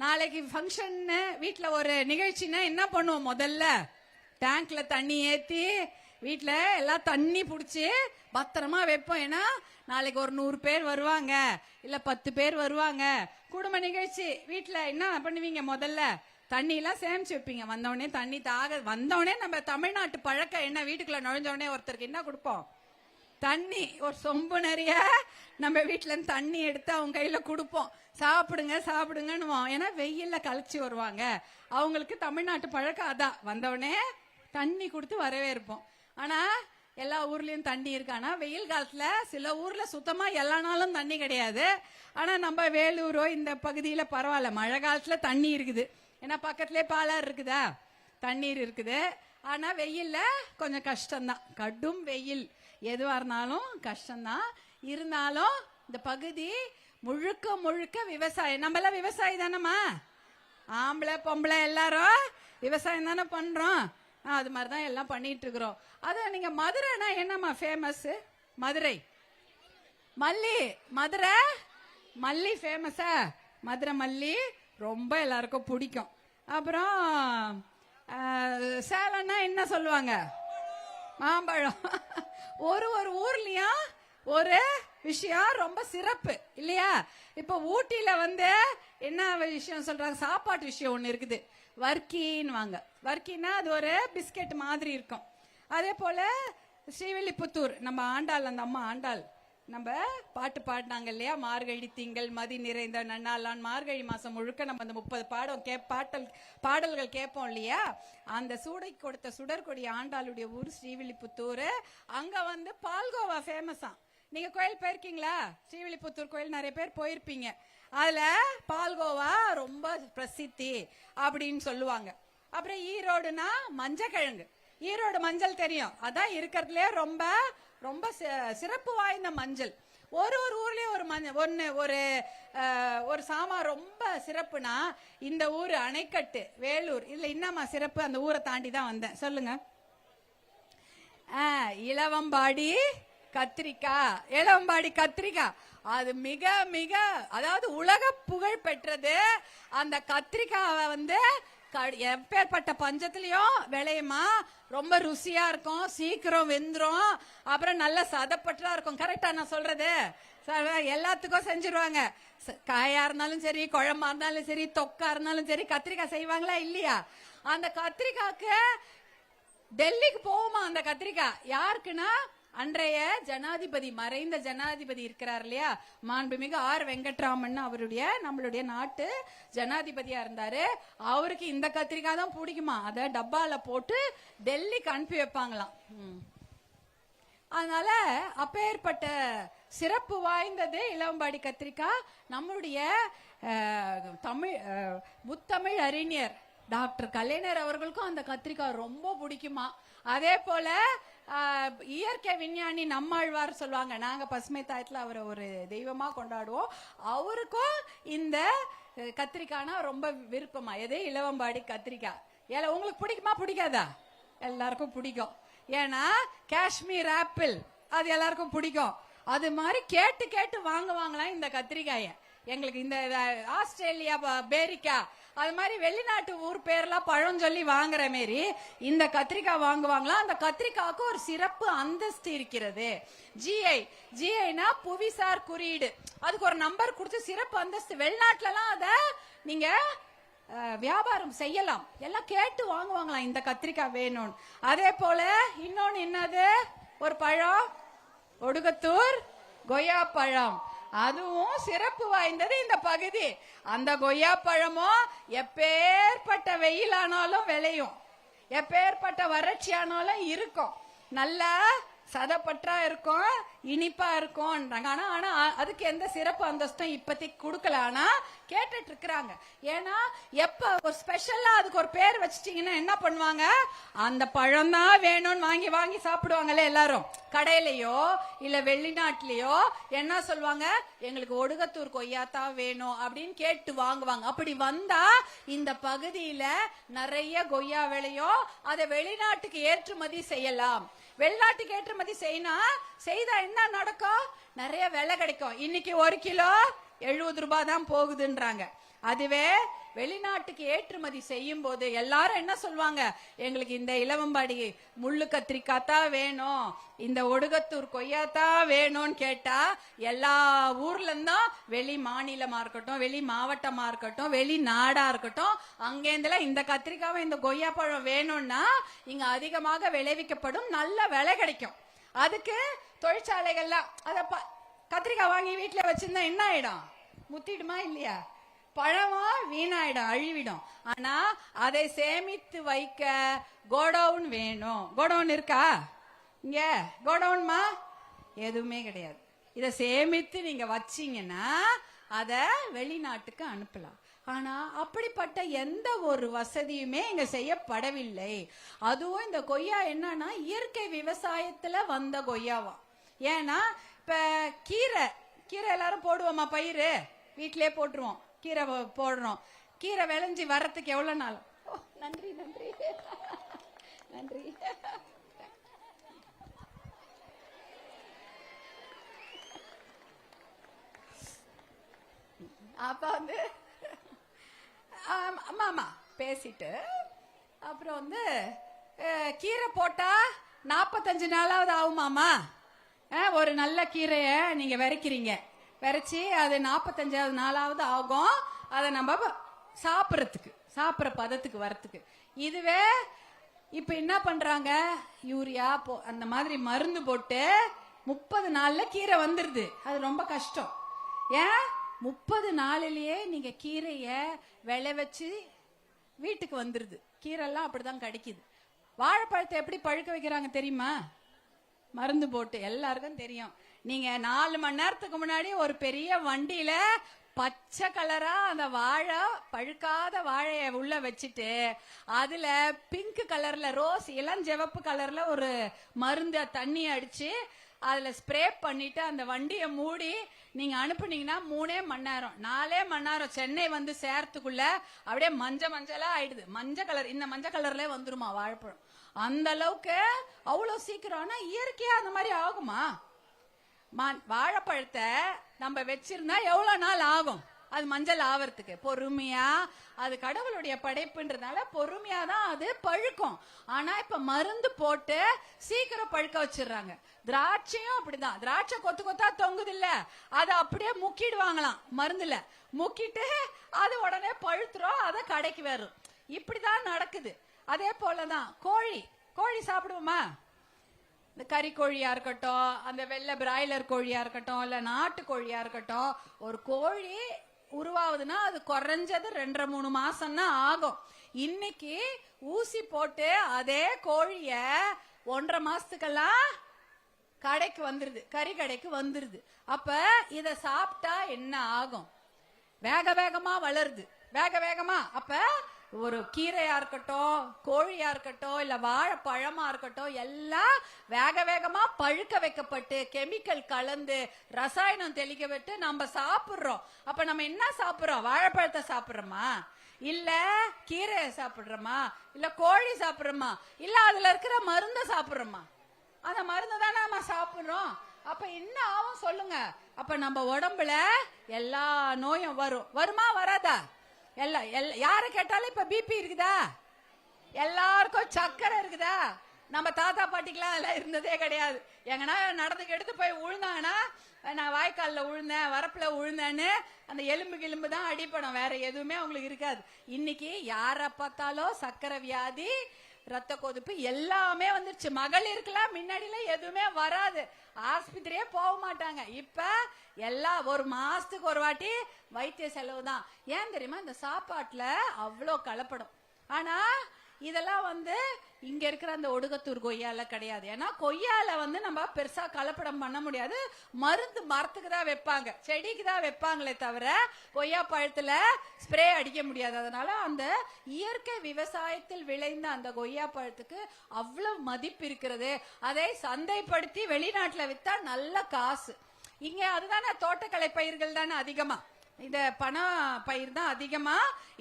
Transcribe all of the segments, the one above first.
நாளைக்கு ஃபங்க்ஷன் வீட்டுல ஒரு நிகழ்ச்சின்னா என்ன பண்ணுவோம்? முதல்ல டேங்க்ல தண்ணி ஏத்தி வீட்டுல எல்லாம் தண்ணி புடிச்சு பத்திரமா வைப்போம். ஏன்னா நாளைக்கு ஒரு 100 பேர் வருவாங்க, இல்ல 10 பேர் வருவாங்க. குடும்ப நிகழ்ச்சி வீட்டுல என்ன பண்ணுவீங்க? முதல்ல தண்ணி எல்லாம் சேமிச்சு வைப்பீங்க. வந்தவொடனே தண்ணி வந்தவொடனே நம்ம தமிழ்நாட்டு பழக்கம் என்ன? வீட்டுக்குள்ள நுழைஞ்சவொடனே ஒருத்தருக்கு என்ன கொடுப்போம்? தண்ணி. ஒரு சொம்பு நிறைய நம்ம வீட்டுல இருந்து தண்ணி எடுத்து அவங்க கையில கொடுப்போம். சாப்பிடுங்க சாப்பிடுங்கன்னுவோம். ஏன்னா வெயில்ல கழிச்சு வருவாங்க. அவங்களுக்கு தமிழ்நாட்டு பழக்கம் அதான். வந்தவொடனே தண்ணி கொடுத்து வரவேற்போம். ஆனா எல்லா ஊர்லயும் தண்ணி இருக்கானா? வெயில் காலத்துல சில ஊர்ல சுத்தமா எல்லா நாளும் தண்ணி கிடையாது. ஆனா நம்ம வேலூரோ இந்த பகுதியில பரவாயில்ல, மழை காலத்துல தண்ணி இருக்குது. ஏன்னா பக்கத்துலயே பாலாறு இருக்குதா, தண்ணீர் இருக்குது. ஆனா வெயில்ல கொஞ்சம் கஷ்டம்தான், கடும் வெயில். எதுவா இருந்தாலும் கஷ்டம்தான். இருந்தாலும் இந்த பகுதி முழுக்க முழுக்க விவசாயம். நம்ம எல்லாம் விவசாயி தானம்மா? ஆம்பளை பொம்பளை எல்லாரும் விவசாயம் தானே பண்றோம். அது மாதிரிதான் எல்லாம் பண்ணிட்டு இருக்கிறோம். அதான் நீங்க மதுரைனா என்னம்மா ஃபேமஸ்? மதுரை மல்லி. மதுரை மல்லி ஃபேமஸா? மதுரை மல்லி ரொம்ப எல்லாருக்கும் பிடிக்கும். அப்புறம் சேலம்னா என்ன சொல்லுவாங்க? மாம்பழம். ஒரு ஒரு ஊர்லயும் ஒரு விஷயம் ரொம்ப சிறப்பு இல்லையா? இப்ப ஊட்டியில என்ன விஷயம் சொல்றாங்க? சாப்பாட்டு விஷயம் ஒண்ணு இருக்குது, வர்க்கின்னு வாங்க. வர்க்கின்னா அது ஒரு பிஸ்கெட் மாதிரி இருக்கும். அதே போல ஸ்ரீவில்லிபுத்தூர் நம்ம ஆண்டாள், அந்த அம்மா ஆண்டாள் நம்ம பாட்டு பாடினாங்க இல்லையா? மார்கழி திங்கள் மதி நிறைந்த நன்னாளான். மார்கழி மாசம் முழுக்க நம்ம அந்த 30 பாடல்கள் கேட்போம் இல்லையா? அந்த சூடை கொடுத்த சுடற்கொடி ஆண்டாளுடைய ஊர் ஸ்ரீவில்லிபுத்தூர். அங்க பால்கோவா ஃபேமஸா. நீங்க கோயில் போயிருக்கீங்களா? ஸ்ரீவில்லிபுத்தூர் கோயில் நிறைய பேர் போயிருப்பீங்க. அதுல பால்கோவா ரொம்ப பிரசித்தி அப்படின்னு சொல்லுவாங்க. அப்புறம் ஈரோடுனா மஞ்சக்கிழங்கு. ஈரோடு மஞ்சள் தெரியும், அதான் இருக்கிறதுலே ரொம்ப ரொம்ப சிறப்பு வாய்ந்த மஞ்சள். ஒரு ஒரு ஊர்லயும் ஒரு மஞ்சள் ஒரு சாமா ரொம்ப சிறப்புனா இந்த ஊர் அணைக்கட்டு வேலூர். இதுல என்னமா சிறப்பு? அந்த ஊரை தாண்டி தான் வந்தேன். சொல்லுங்க. இளவம்பாடி கத்திரிக்காய். இளவம்பாடி கத்திரிக்காய் அது மிக மிக, அதாவது உலக புகழ் பெற்றது. அந்த கத்திரிக்காவை எப்பேற்பட்ட பஞ்சத்திலயும் விளையுமா. ரொம்ப ருசியா இருக்கும், சீக்கிரம் வெந்துரும், அப்புறம் நல்ல சதப்பற்றா இருக்கும். கரெக்டா நான் சொல்றது? எல்லாத்துக்கும் செஞ்சிருவாங்க. காயா இருந்தாலும் சரி, குழம்பா இருந்தாலும் சரி, தொக்கா இருந்தாலும் சரி, கத்திரிக்காய் செய்வாங்களா இல்லையா? அந்த கத்திரிக்காய்க்கு டெல்லிக்கு போகுமா அந்த கத்திரிக்காய். யாருக்குன்னா அன்றைய ஜனாதிபதி, மறைந்த ஜனாதிபதி இருக்கிறார் இல்லையா, மாண்புமிகு ஆர் வெங்கட்ராமன், நம்மளுடைய நாட்டு ஜனாதிபதியா இருந்தாரு. அவருக்கு இந்த கத்திரிக்காய் தான் பிடிக்குமா. அத டப்பால போட்டு டெல்லிக்கு அனுப்பி வைப்பாங்களாம். அதனால அப்பேற்பட்ட சிறப்பு வாய்ந்தது இளவம்பாடி கத்திரிக்காய். நம்மளுடைய முத்தமிழ் அறிஞர் டாக்டர் கலைஞர் அவர்களுக்கும் அந்த கத்திரிக்காய் ரொம்ப பிடிக்குமா. அதே போல இயற்கை விஞ்ஞானி நம்மாழ்வார் சொல்லுவாங்க, நாங்க பசுமை தாயத்துல அவரை ஒரு தெய்வமா கொண்டாடுவோம். அவருக்கும் இந்த கத்திரிக்காய்னா ரொம்ப விருப்பமா. எதே இளவம்பாடி கத்திரிக்காய். ஏல உங்களுக்கு பிடிக்குமா பிடிக்காதா? எல்லாருக்கும் பிடிக்கும். ஏன்னா காஷ்மீர் ஆப்பிள் அது எல்லாருக்கும் பிடிக்கும். அது மாதிரி கேட்டு கேட்டு வாங்குவாங்களாம் இந்த கத்திரிக்காய. எங்களுக்கு இந்த ஆஸ்திரேலியா பேரிக்கா அது மாதிரி வெளிநாட்டு ஊர் பேர்லாம் பழம் சொல்லி வாங்குற மாரி இந்த கத்திரிக்காய் வாங்குவாங்களா. அந்த கத்திரிக்காய்க்கு ஒரு சிறப்பு அந்தஸ்து இருக்கிறது. ஜிஐனா புவிசார் குறியீடு. அதுக்கு ஒரு நம்பர் கொடுத்து சிறப்பு அந்தஸ்து. வெளிநாட்டுல அத நீங்க வியாபாரம் செய்யலாம். எல்லாம் கேட்டு வாங்குவாங்களாம் இந்த கத்திரிக்காய் வேணும்னு. அதே போல இன்னொன்னு என்னது? ஒரு பழம், ஒடுகத்தூர் கொய்யா பழம். அதுவும் சிறப்பு வாய்ந்தது இந்த பகுதி. அந்த கொய்யா பழமும் எப்பேற்பட்ட வெயிலானாலும் விளையும், எப்பேற்பட்ட வறட்சி ஆனாலும் இருக்கும். நல்லா சதப்பற்றா இருக்கும், இனிப்பா இருக்கும். ஆனா அதுக்கு எந்த சிறப்பு அந்தஸ்தும் இப்போதைக்கு கொடுக்கல. ஆனா கேட்டுட்டு இருக்கிறாங்க. ஏன்னா எப்ப ஒரு ஸ்பெஷலா அதுக்கு ஒரு பேர் வச்சிட்டீங்கன்னா என்ன பண்ணுவாங்க? அந்த பழம் தான் வேணும்னு வாங்கி வாங்கி சாப்பிடுவாங்கல்ல எல்லாரும். கடையிலயோ இல்ல வெளிநாட்டிலயோ என்ன சொல்லுவாங்க? எங்களுக்கு ஒடுகத்தூர் கொய்யாத்தான் வேணும் அப்படின்னு கேட்டு வாங்குவாங்க. அப்படி வந்தா இந்த பகுதியில நிறைய கொய்யா விளையும். அதை வெளிநாட்டுக்கு ஏற்றுமதி செய்யலாம். வெளிநாட்டுக்கு ஏற்றுமதி செய்தா என்ன நடக்கும்? நிறைய விலை கிடைக்கும். இன்னைக்கு 1 கிலோ 70 ரூபாய் தான் போகுதுன்றாங்க. அதுவே வெளிநாட்டுக்கு ஏற்றுமதி செய்யும் போது எல்லாரும் என்ன சொல்லுவாங்க, எங்களுக்கு இந்த இலவம்பாடி முள்ளு கத்திரிக்காய் தான் வேணும், இந்த ஒடுகத்தூர் கொய்யாத்தான் வேணும்னு கேட்டா எல்லா ஊர்ல இருந்தும், வெளி மாநிலமா இருக்கட்டும், வெளி மாவட்டமா இருக்கட்டும், வெளி நாடா இருக்கட்டும், அங்கேருந்துல இந்த கத்திரிக்காவை இந்த கொய்யா பழம் வேணும்னா இங்க அதிகமாக விளைவிக்கப்படும், நல்ல விலை கிடைக்கும். அதுக்கு தொழிற்சாலைகள்லாம் அத கத்திரிக்காய் வாங்கி வீட்டுல வச்சிருந்தா என்ன ஆயிடும், முத்திடுமா இல்லையா, பழமா வீணாயிடும், அழிவிடும். ஆனா அதை சேமித்து வைக்க கோடவுன் வேணும். கோடவுன் இருக்கா இங்க? கோடவுன்மா எதுவுமே கிடையாது. இத சேமித்து நீங்க வச்சீங்கன்னா அத வெளிநாட்டுக்கு அனுப்பலாம். ஆனா அப்படிப்பட்ட எந்த ஒரு வசதியுமே இங்க செய்யப்படவில்லை. அதுவும் இந்த கொய்யா என்னன்னா இயற்கை விவசாயத்துல வந்த கொய்யாவா. ஏன்னா இப்ப கீரை எல்லாரும் போடுவோமா, பயிறு வீட்டிலே போட்டுருவோம், கீரை போடுறோம். கீரை விளைஞ்சி வர்றதுக்கு எவ்வளவு நாள்? நன்றி நன்றி நன்றி. அப்ப வந்து ஆமா பேசிட்டு அப்புறம் கீரை போட்டா 45 நாளாவது ஆகுமாமா. ஒரு நல்ல கீரைய நீங்க விரைக்கிறீங்க, விரைச்சி அது 45வது நாளாவது ஆகும் அதை நம்ம சாப்பிட்ற பதத்துக்கு வரத்துக்கு. இதுவே இப்ப என்ன பண்றாங்க, யூரியா அந்த மாதிரி மருந்து போட்டு 30 நாள்ல கீரை வந்துருது. அது ரொம்ப கஷ்டம். ஏன் 30 நாளிலேயே நீங்க கீரைய விளை வச்சு வீட்டுக்கு வந்துருது. கீரை எல்லாம் அப்படிதான் கிடைக்குது. வாழைப்பழத்தை எப்படி பழுக்க வைக்கிறாங்க தெரியுமா? மருந்து போட்டு. எல்லாருக்கும் தெரியும். நீங்க 4 மணி நேரத்துக்கு முன்னாடி ஒரு பெரிய வண்டியில பச்சை கலரா அந்த வாழை, பழுக்காத வாழைய உள்ள வச்சுட்டு அதுல பிங்க் கலர்ல, ரோஸ் இளஞ்சிவப்பு கலர்ல ஒரு மருந்து தண்ணி அடிச்சு அதுல ஸ்ப்ரே பண்ணிட்டு அந்த வண்டியை மூடி நீங்க அனுப்புனீங்கன்னா 3 மணி நேரம் 4 மணி நேரம் சென்னை வந்து சேர்த்துக்குள்ள அப்படியே மஞ்சளா ஆயிடுது. மஞ்சள் கலர், இந்த மஞ்சள் கலர்ல வந்துருமா வாழைப்பழம். அந்த அளவுக்கு அவ்வளவு சீக்கிரம். ஆனா இயற்கையா அந்த மாதிரி ஆகுமா? வாழைப்பழத்தை நம்ம வச்சிருந்தா எவ்வளவு நாள் ஆகும் அது மஞ்சள் ஆவறதுக்கு? பொறுமையா, அது கடவுளுடைய படைப்புன்றதுனால பொறுமையா தான் அது பழுக்கும். ஆனா இப்ப மருந்து போட்டு சீக்கிரம் பழுக்க வச்சிடுறாங்க. திராட்சையும் அப்படிதான். திராட்சை கொத்து கொத்தா தொங்குது இல்ல, அதை அப்படியே முக்கிடுவாங்களாம் மருந்துல. முக்கிட்டு அது உடனே பழுத்துரும், அதை கடைக்கு வரும். இப்படிதான் நடக்குது. அதே போலதான் கோழி சாப்பிடுவோமா? இந்த கறி கோழியா இருக்கட்டும், அந்த வெள்ளை பிராய்லர் கோழியா இருக்கட்டும், இல்ல நாட்டு கோழியா இருக்கட்டும், ஒரு கோழி உருவாகுதுன்னா அது குறைஞ்சது 2-3 மாசம் தான் ஆகும். இன்னைக்கு ஊசி போட்டு அதே கோழிய 1.5 மாசத்துக்கெல்லாம் கடைக்கு வந்துருது, கறி கடைக்கு வந்துருது. அப்ப இத சாப்பிட்டா என்ன ஆகும்? வேகமா வளருது, வேகமா. அப்ப ஒரு கீரையா இருக்கட்டும், கோழியா இருக்கட்டும், இல்ல வாழைப்பழமா இருக்கட்டும், எல்லாம் வேகமா பழுக்க வைக்கப்பட்டு கெமிக்கல் கலந்து ரசாயனம் தெளிக்க விட்டு நம்ம சாப்பிடுறோம். அப்ப நம்ம என்ன சாப்பிடுறோம்? வாழைப்பழத்தை சாப்பிடுறோமா, இல்ல கீரையை சாப்பிடுறோமா, இல்ல கோழி சாப்பிடுறோமா, இல்ல அதுல இருக்கிற மருந்த சாப்பிடுறோமா? அந்த மருந்து தானே நம்ம சாப்பிடுறோம். அப்ப என்ன ஆகும் சொல்லுங்க? அப்ப நம்ம உடம்புல எல்லா நோயும் வருமா வராதா? யாரை கேட்டாலும் இப்ப பிபி இருக்குதா? எல்லாருக்கும் சக்கரை இருக்குதா? நம்ம தாத்தா பாட்டிக்கெல்லாம் எல்லாம் இருந்ததே கிடையாது. எங்கன்னா நடந்துக்கு எடுத்து போய் விழுந்தாங்கன்னா, நான் வாய்க்கால்ல விழுந்தேன், வரப்புல விழுந்தேன்னு அந்த எலும்பு தான் அடிப்படும், வேற எதுவுமே அவங்களுக்கு இருக்காது. இன்னைக்கு யார பார்த்தாலும் சக்கரை வியாதி, ரத்த கொதிப்பு எல்லாமே வந்துருச்சு. மகளிருக்கெல்லாம் முன்னாடியில எதுவுமே வராது, ஆஸ்பத்திரியே போக மாட்டாங்க. இப்ப எல்லாம் ஒரு மாசத்துக்கு ஒரு வாட்டி வைத்திய செலவு தான். ஏன் தெரியுமா? இந்த சாப்பாட்டுல அவ்வளோ கலப்படம். ஆனா இதெல்லாம் இங்க இருக்கிற அந்த ஒடுகத்தூர் கொய்யால கிடையாது. ஏன்னா கொய்யால நம்ம பெருசா கலப்படம் பண்ண முடியாது. மருந்து மரத்துக்கு தான் வைப்பாங்க, செடிக்கு தான் வைப்பாங்களே தவிர கொய்யா பழத்துல ஸ்ப்ரே அடிக்க முடியாது. அதனால அந்த இயற்கை விவசாயத்தில் விளைந்த அந்த கொய்யா பழத்துக்கு அவ்வளவு மதிப்பு இருக்கிறது. அதை சந்தைப்படுத்தி வெளிநாட்டுல வித்தா நல்ல காசு. இங்க அதுதானே தோட்டக்கலை பயிர்கள் தானே அதிகமா. இந்த பண பயிர் தான் அதிகமா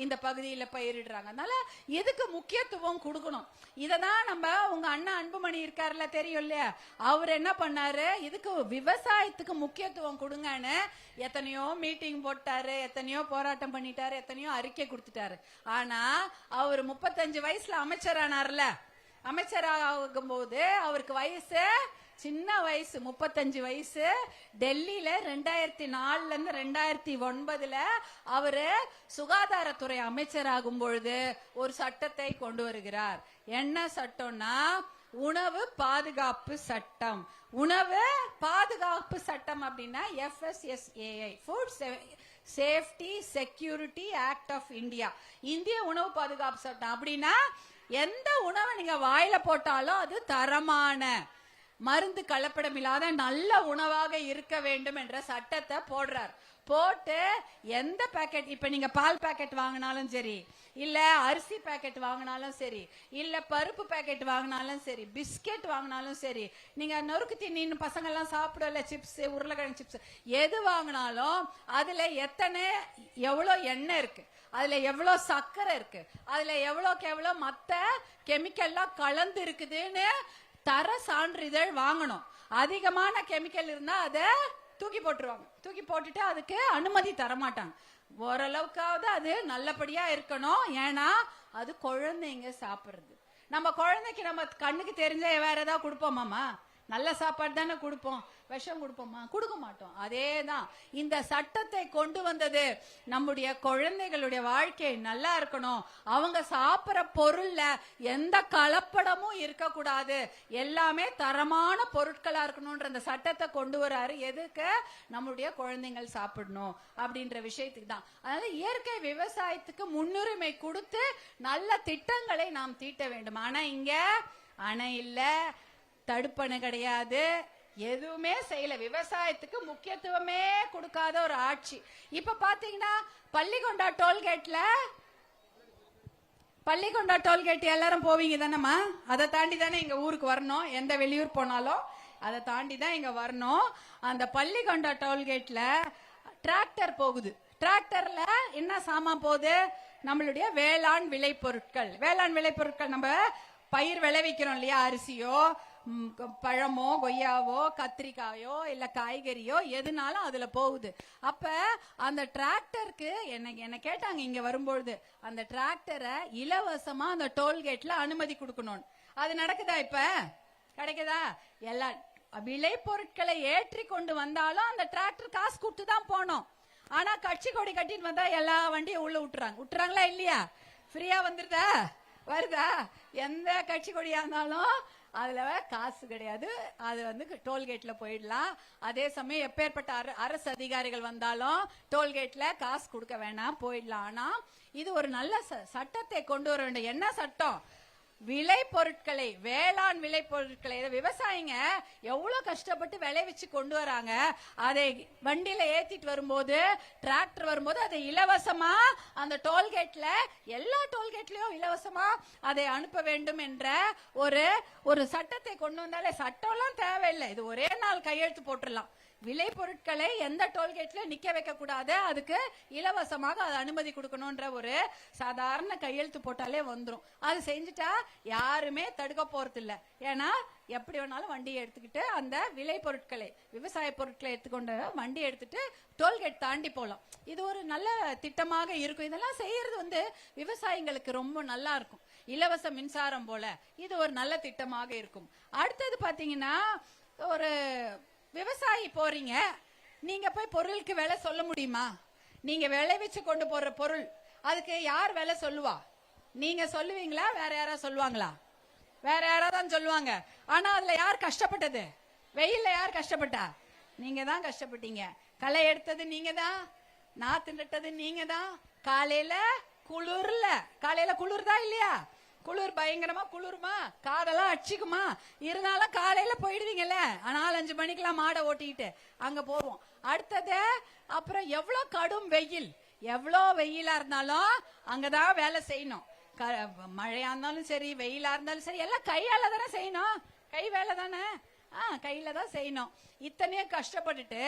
இந்த பகுதியில் பயிரிடுறாங்க. அதனால எதுக்கு முக்கியத்துவம் கொடுக்கணும். இததான் நம்ம உங்க அண்ணா அன்புமணி இருக்காருல்ல, தெரியும் இல்லையா, அவர் என்ன பண்ணாரு, இதுக்கு விவசாயத்துக்கு முக்கியத்துவம் கொடுங்கன்னு எத்தனையோ மீட்டிங் போட்டாரு, எத்தனையோ போராட்டம் பண்ணிட்டாரு, எத்தனையோ அறிக்கை கொடுத்துட்டாரு. ஆனா அவர் 35 வயசுல அமைச்சரானார்ல, அமைச்சராகும் போது அவருக்கு வயசு சின்ன வயசு, 35 வயசு. டெல்லியில 2004 இருந்து 2009 அவரு சுகாதாரத்துறை அமைச்சராகும் பொழுது ஒரு சட்டத்தை கொண்டு வருகிறார். என்ன சட்டம்னா உணவு பாதுகாப்பு சட்டம். உணவு பாதுகாப்பு சட்டம் அப்படின்னா FSSAI, food safety security act of India, இந்திய உணவு பாதுகாப்பு சட்டம். அப்படின்னா எந்த உணவை நீங்க வாயில போட்டாலும் அது தரமான மருந்து கலப்படம் இல்லாத நல்ல உணவாக இருக்க வேண்டும் என்ற சட்டத்தை போடுறார். போட்டு எந்த பாக்கெட், இப்ப நீங்க பால் பாக்கெட் வாங்கினாலும் சரி, இல்ல அரிசி பாக்கெட் வாங்கினாலும் சரி, இல்ல பருப்பு பாக்கெட் வாங்கினாலும் சரி, பிஸ்கெட் வாங்கினாலும் சரி, நீங்க நொறுக்கு தீனின்னு பசங்க எல்லாம் சாப்பிடல, சிப்ஸ், உருளைக்கிழங்கு சிப்ஸ், எது வாங்கினாலும் அதுல எத்தனை எவ்வளவு எண்ணெய் இருக்கு, அதுல எவ்வளவு சர்க்கரை இருக்கு, அதுல எவ்வளவுக்கு எவ்வளவு மத்த கெமிக்கல்லாம் கலந்து இருக்குதுன்னு தர சான்றிதழ் வாங்கணும். அதிகமான கெமிக்கல் இருந்தா அதை தூக்கி போட்டுருவாங்க. தூக்கி போட்டுட்டு அதுக்கு அனுமதி தர மாட்டாங்க. ஓரளவுக்காவது அது நல்லபடியா இருக்கணும். ஏன்னா அது குழந்தைங்க சாப்பிடுறது. நம்ம குழந்தைக்கு நம்ம கண்ணுக்கு தெரிஞ்ச வேற ஏதாவது கொடுப்போமாமா? நல்ல சாப்பாடு தானே கொடுப்போம், விஷம் கொடுப்போமா? கொடுக்க மாட்டோம். அதேதான் இந்த சட்டத்தை கொண்டு வந்தது. நம்முடைய குழந்தைகளுடைய வாழ்க்கை நல்லா இருக்கணும், அவங்க சாப்பிட்ற பொருள்ல எந்த கலப்படமும் இருக்கக்கூடாது, எல்லாமே தரமான பொருட்களா இருக்கணும்ன்ற அந்த சட்டத்தை கொண்டு வராரு. எதுக்கு? நம்முடைய குழந்தைகள் சாப்பிடணும் அப்படின்ற விஷயத்துக்கு தான். அதனால இயற்கை விவசாயத்துக்கு முன்னுரிமை கொடுத்து நல்ல திட்டங்களை நாம் தீட்ட வேண்டும். ஆனா இங்க அணை இல்ல, தடுப்பணை கிடையாது, எதுவுமே செய்யல. விவசாயத்துக்கு முக்கியத்துவமே கொடுக்காத ஒரு ஆட்சி. இப்ப பாத்தீங்கன்னா பள்ளிகொண்டா டோல்கேட் எல்லாரும் போவீங்க தானேம்மா? அதை தாண்டி தானே எங்க ஊருக்கு வரணும். எந்த வெளியூர் போனாலும் அதை தாண்டி தான் இங்க வரணும். அந்த பள்ளிகொண்டா டோல்கேட்ல டிராக்டர் போகுது. டிராக்டர்ல என்ன சாமான் போகுது? நம்மளுடைய வேளாண் விளைபொருட்கள். வேளாண் விளைபொருட்கள் நம்ம பயிர் விளைவிக்கிறோம் இல்லையா, அரிசியோ பழமோ கொய்யாவோ கத்திரிக்காயோ இல்ல காய்கறியோ எதுனாலும் அதுல போகுது. அப்ப அந்த டிராக்டருக்கு என்ன கேட்டாங்க இங்க வரும்பொழுது, அந்த டிராக்டரை இலவசமா அந்த டோல்கேட்ல அனுமதி கொடுக்கணும். அது நடக்குதா? இப்ப கிடைக்குதா? எல்லா விளைபொருட்களை ஏற்றி கொண்டு வந்தாலும் அந்த டிராக்டர் காசு கொடுத்து தான் போனோம். ஆனா கட்சி கொடி கட்டிட்டு வந்தா எல்லா வண்டியும் உள்ள விட்டுறாங்களா இல்லையா? ஃப்ரீயா வந்துருதா? வருதா? எந்த கட்சி கொடியா இருந்தாலும் அதுல காசு கிடையாது. அது வந்து டோல்கேட்ல போயிடலாம். அதே சமயம் எப்பேற்பட்ட அரசு அதிகாரிகள் வந்தாலும் டோல்கேட்ல காசு கொடுக்க வேணாம், போயிடலாம். ஆனா இது ஒரு நல்ல சட்டத்தை கொண்டு வர வேண்டும். என்ன சட்டம்? விளைபொருட்களை, வேளாண் விளைபொருட்களை விவசாயிங்க எவ்வளவு கஷ்டப்பட்டு விளைவிச்சு கொண்டு வராங்க. அதை வண்டியில ஏத்திட்டு வரும்போது, டிராக்டர் வரும்போது அதை இலவசமா அந்த டோல்கேட்ல, எல்லா டோல்கேட்லயும் இலவசமா அதை அனுப்ப வேண்டும் என்ற ஒரு சட்டத்தை கொண்டு வந்தாலே, சட்டம்லாம் தேவையில்லை, இது ஒரே நாள் கையெழுத்து போட்டுடலாம். விளைபொருட்களை எந்த டோல்கேட்ல நிக்க வைக்க கூடாது, அதுக்கு இலவசமாக அது அனுமதி கொடுக்கணும்ன்ற ஒரு சாதாரண கையெழுத்து போட்டாலே வந்துரும். அது செஞ்சுட்டா யாருமே தடுக்க போறது இல்ல. ஏன்னா எப்படி வேணாலும் வண்டியை எடுத்துக்கிட்டு அந்த விளைபொருட்களை, விவசாய பொருட்களை எடுத்துக்கொண்டு வண்டி எடுத்துட்டு டோல்கேட் தாண்டி போலாம். இது ஒரு நல்ல திட்டமாக இருக்கும். இதெல்லாம் செய்யறது வந்து விவசாயிகளுக்கு ரொம்ப நல்லா இருக்கும். இலவச மின்சாரம் போல இது ஒரு நல்ல திட்டமாக இருக்கும். அடுத்தது பாத்தீங்கன்னா, ஒரு விவசாயி போறீங்க, நீங்க போய் பொருளுக்கு விலை சொல்ல முடியுமா? நீங்க விளைவிச்சு கொண்டு போற பொருள், அதுக்கு யார் விலை சொல்லுவா? நீங்க சொல்லுவீங்களா? வேற யாராவது சொல்லுவாங்களா? வேற யாராவது தான் சொல்லுவாங்க. ஆனா அதுல யார் கஷ்டப்பட்டது? வெயில்ல யார் கஷ்டப்பட்டா? நீங்க தான் கஷ்டப்பட்டீங்க. களை எடுத்தது நீங்க தான், நாத்து நட்டது நீங்க தான். காலையில குளிர்தா இல்லையா? குளிர் பயங்கரமா குளிருமா? காதெல்லாம் அடிச்சுக்குமா? இருந்தாலும் காலையில போயிடுவீங்கல்ல, 4-5 மணிக்கெல்லாம் மாடை ஓட்டிக்கிட்டு அங்க போவோம். அடுத்தது அப்புறம் எவ்வளவு கடும் வெயில், எவ்வளவு வெயிலா இருந்தாலும் அங்கதான் வேலை செய்யணும். மழையா இருந்தாலும் சரி, வெயிலா இருந்தாலும் சரி, எல்லாம் கையால தானே செய்யணும். கை வேலை தானே. கையில தான் செய்யணும். இத்தனையும் கஷ்டப்பட்டுட்டு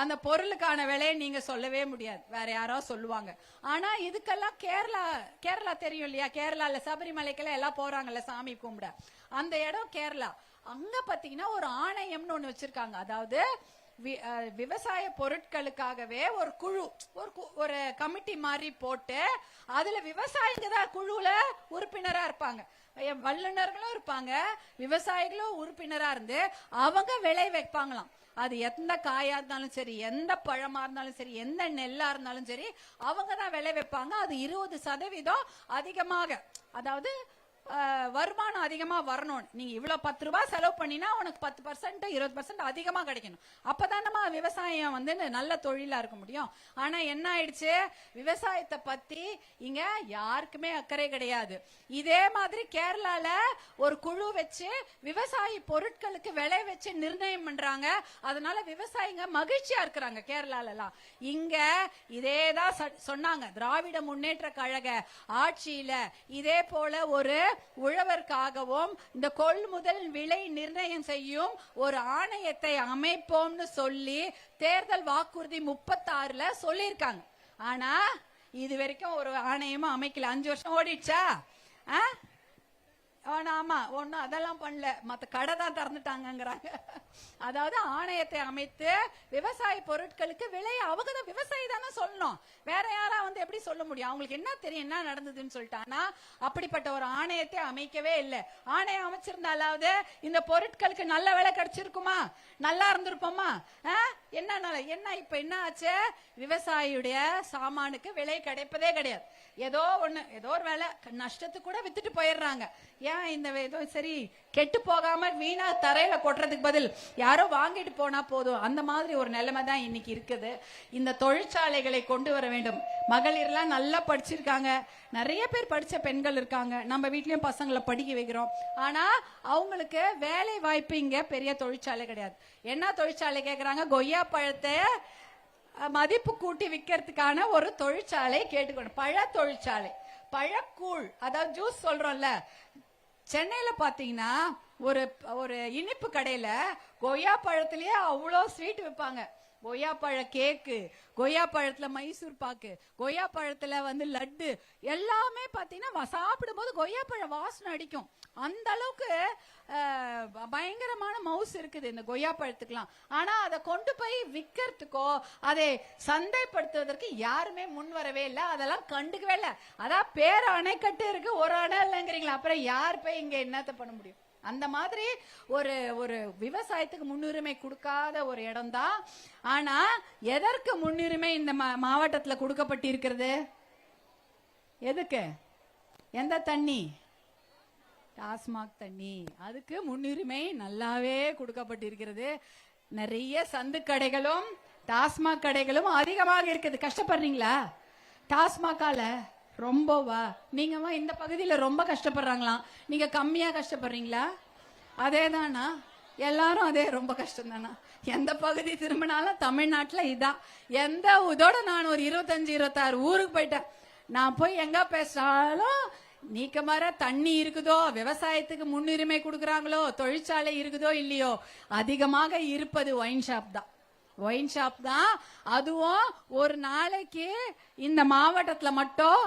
அந்த பொருளுக்கான விலையை நீங்க சொல்லவே முடியாது, வேற யாரோ சொல்லுவாங்க. ஆனா இதுக்கெல்லாம் கேரளா தெரியும் இல்லையா? கேரளால சபரிமலைக்கெல்லாம் எல்லாம் போறாங்கல்ல சாமி கும்பிட, அந்த இடம் கேரளா. அங்க பாத்தீங்கன்னா ஒரு ஆணையம்னு ஒண்ணு வச்சிருக்காங்க. அதாவது விவசாய பொருட்களுக்காகவே ஒரு குழு, ஒரு கமிட்டி மாதிரி போட்டு அதுல விவசாயிங்க தான் குழுல உறுப்பினரா இருப்பாங்க, வல்லுநர்களும் இருப்பாங்க, விவசாயிகளும் உறுப்பினரா இருந்து அவங்க விளை வைப்பாங்களாம். அது எந்த காயா இருந்தாலும் சரி, எந்த பழமா இருந்தாலும் சரி, எந்த நெல்லா இருந்தாலும் சரி, அவங்க தான் விளை வைப்பாங்க. அது 20% அதிகமாக, அதாவது வருமானம் அதிகமா வரணும். நீங்க இவ்வளவு 10 ரூபாய் செலவு பண்ணினா உனக்கு 10% 20% அதிகமா கிடைக்கணும். அப்பதான் நம்ம விவசாயம் நல்ல தொழிலா இருக்க முடியும். ஆனா என்ன ஆயிடுச்சு, விவசாயத்தை பத்தி இங்க யாருக்குமே அக்கறை கிடையாது. இதே மாதிரி கேரளால ஒரு குழு வச்சு விவசாய பொருட்களுக்கு விலை வச்சு நிர்ணயம் பண்றாங்க. அதனால விவசாயிங்க மகிழ்ச்சியா இருக்கிறாங்க கேரளால எல்லாம். இங்க இதேதான் சொன்னாங்க. திராவிட முன்னேற்ற கழக ஆட்சியில இதே போல ஒரு உழவர்க்காகவும் இந்த கொள்முதல் விலை நிர்ணயம் செய்யும் ஒரு ஆணையத்தை அமைப்போம்னு சொல்லி தேர்தல் வாக்குறுதி 36ல சொல்லியிருக்காங்க. ஆனா இது வரைக்கும் ஒரு ஆணையமும் அமைக்கல. 5 வருஷம் ஓடிடுச்சா? ஆமா, ஒன்னும் அதெல்லாம் பண்ணல, மத்த கடை தான் திறந்துட்டாங்கிறாங்க. அதாவது ஆணையத்தை அமைத்து விவசாய பொருட்களுக்கு விலை அவங்க தான் விவசாயி தானே சொல்லணும், வேற யாரா எப்படி சொல்ல முடியும்? அவங்களுக்கு என்ன தெரியும் என்ன நடந்ததுன்னு சொல்லிட்டானா? அப்படிப்பட்ட ஒரு ஆணையத்தை அமைக்கவே இல்லை. ஆணையம் அமைச்சிருந்தாலாவது இந்த பொருட்களுக்கு நல்ல விலை கிடைச்சிருக்குமா? நல்லா இருந்திருப்போமா? என்ன இப்ப என்ன ஆச்சு? விவசாயியுடைய சாமானுக்கு விலை கிடைப்பதே கிடையாது. ஏதோ ஒரு வேலை நஷ்டத்துக்கு கூட வித்துட்டு போயிடுறாங்க. ஏன் இந்த ஏதோ சரி கெட்டு போகாம வீணா தரையில கொட்டுறதுக்கு பதில் யாரோ வாங்கிட்டு போனா போதும், அந்த மாதிரி ஒரு நிலைமை தான் இன்னைக்கு இருக்குது. இந்த தொழிற்சாலைகளை கொண்டு வர வேண்டும். மகளிர்லாம் நல்லா படிச்சிருக்காங்க, நிறைய பேர் படிச்ச பெண்கள் இருக்காங்க, நம்ம வீட்லயும் பசங்களை படிக்க வைக்கிறோம். ஆனா அவங்களுக்கு வேலை வாய்ப்பு இங்க பெரிய தொழிற்சாலை கிடையாது. என்ன தொழிற்சாலை கேக்குறாங்க? கொய்யா பழத்தை மதிப்பு கூட்டி விற்கிறதுக்கான ஒரு தொழிற்சாலை கேட்டுக்கணும். பழ தொழிற்சாலை, பழக்கூழ், அதாவது ஜூஸ் சொல்றோம்ல. சென்னையில பாத்தீங்கன்னா ஒரு இனிப்பு கடையில கொய்யா பழத்திலேயே அவ்வளோ ஸ்வீட் விற்பாங்க. கொய்யா பழ கேக்கு, கொய்யா பழத்துல மைசூர் பாக்கு, கொய்யா பழத்துல லட்டு, எல்லாமே பாத்தீங்கன்னா சாப்பிடும் போது கொய்யா பழ வாசனை அடிக்கும். அந்த அளவுக்கு பயங்கரமான மவுஸ் இருக்குது இந்த கொய்யா பழத்துக்குலாம். ஆனா அதை கொண்டு போய் விற்கிறதுக்கோ அதை சந்தைப்படுத்துவதற்கு யாருமே முன் வரவே இல்லை, அதெல்லாம் கண்டுக்கவே இல்லை. அதான் பேர் அணைக்கட்டு இருக்கு, ஒரு அணை இல்லைங்கிறீங்களா, அப்புறம் யார் போய் இங்க என்னத்த பண்ண முடியும்? அந்த மாதிரி ஒரு விவசாயத்துக்கு முன்னுரிமை கொடுக்காத ஒரு இடம் தான். ஆனா எதற்கு முன்னுரிமை இந்த மாவட்டத்துல கொடுக்கப்பட்டிருக்கிறது? எதுக்கு? எந்த தண்ணி? டாஸ்மாக் தண்ணி. அதுக்கு முன்னுரிமை நல்லாவே கொடுக்கப்பட்டிருக்கிறது. நிறைய சந்து கடைகளும் டாஸ்மாக் கடைகளும் அதிகமாக இருக்குது. கஷ்டப்படுறீங்களா டாஸ்மாக்கால? ரொம்பவா? நீங்க இந்த பகுதியில ரொம்ப கஷ்டப்படுறாங்களாம், நீங்க கம்மியா கஷ்டப்படுறீங்களா? அதே தானா? எல்லாரும் அதே ரொம்ப கஷ்டம் தானா? எந்த பகுதி திரும்பினாலும் தமிழ்நாட்டுல இதான். எந்த இதோட நான் ஒரு 25-26 ஊருக்கு போயிட்டேன். நான் போய் எங்க பேசினாலும் நீக்கமர தண்ணி இருக்குதோ, விவசாயத்துக்கு முன்னுரிமை கொடுக்கறாங்களோ, தொழிற்சாலை இருக்குதோ இல்லையோ, அதிகமாக இருப்பது ஒயின் ஷாப் தான். ஒயின் ஷாப் தான். அதுவும் ஒரு நாளைக்கு இந்த மாவட்டத்துல மட்டும்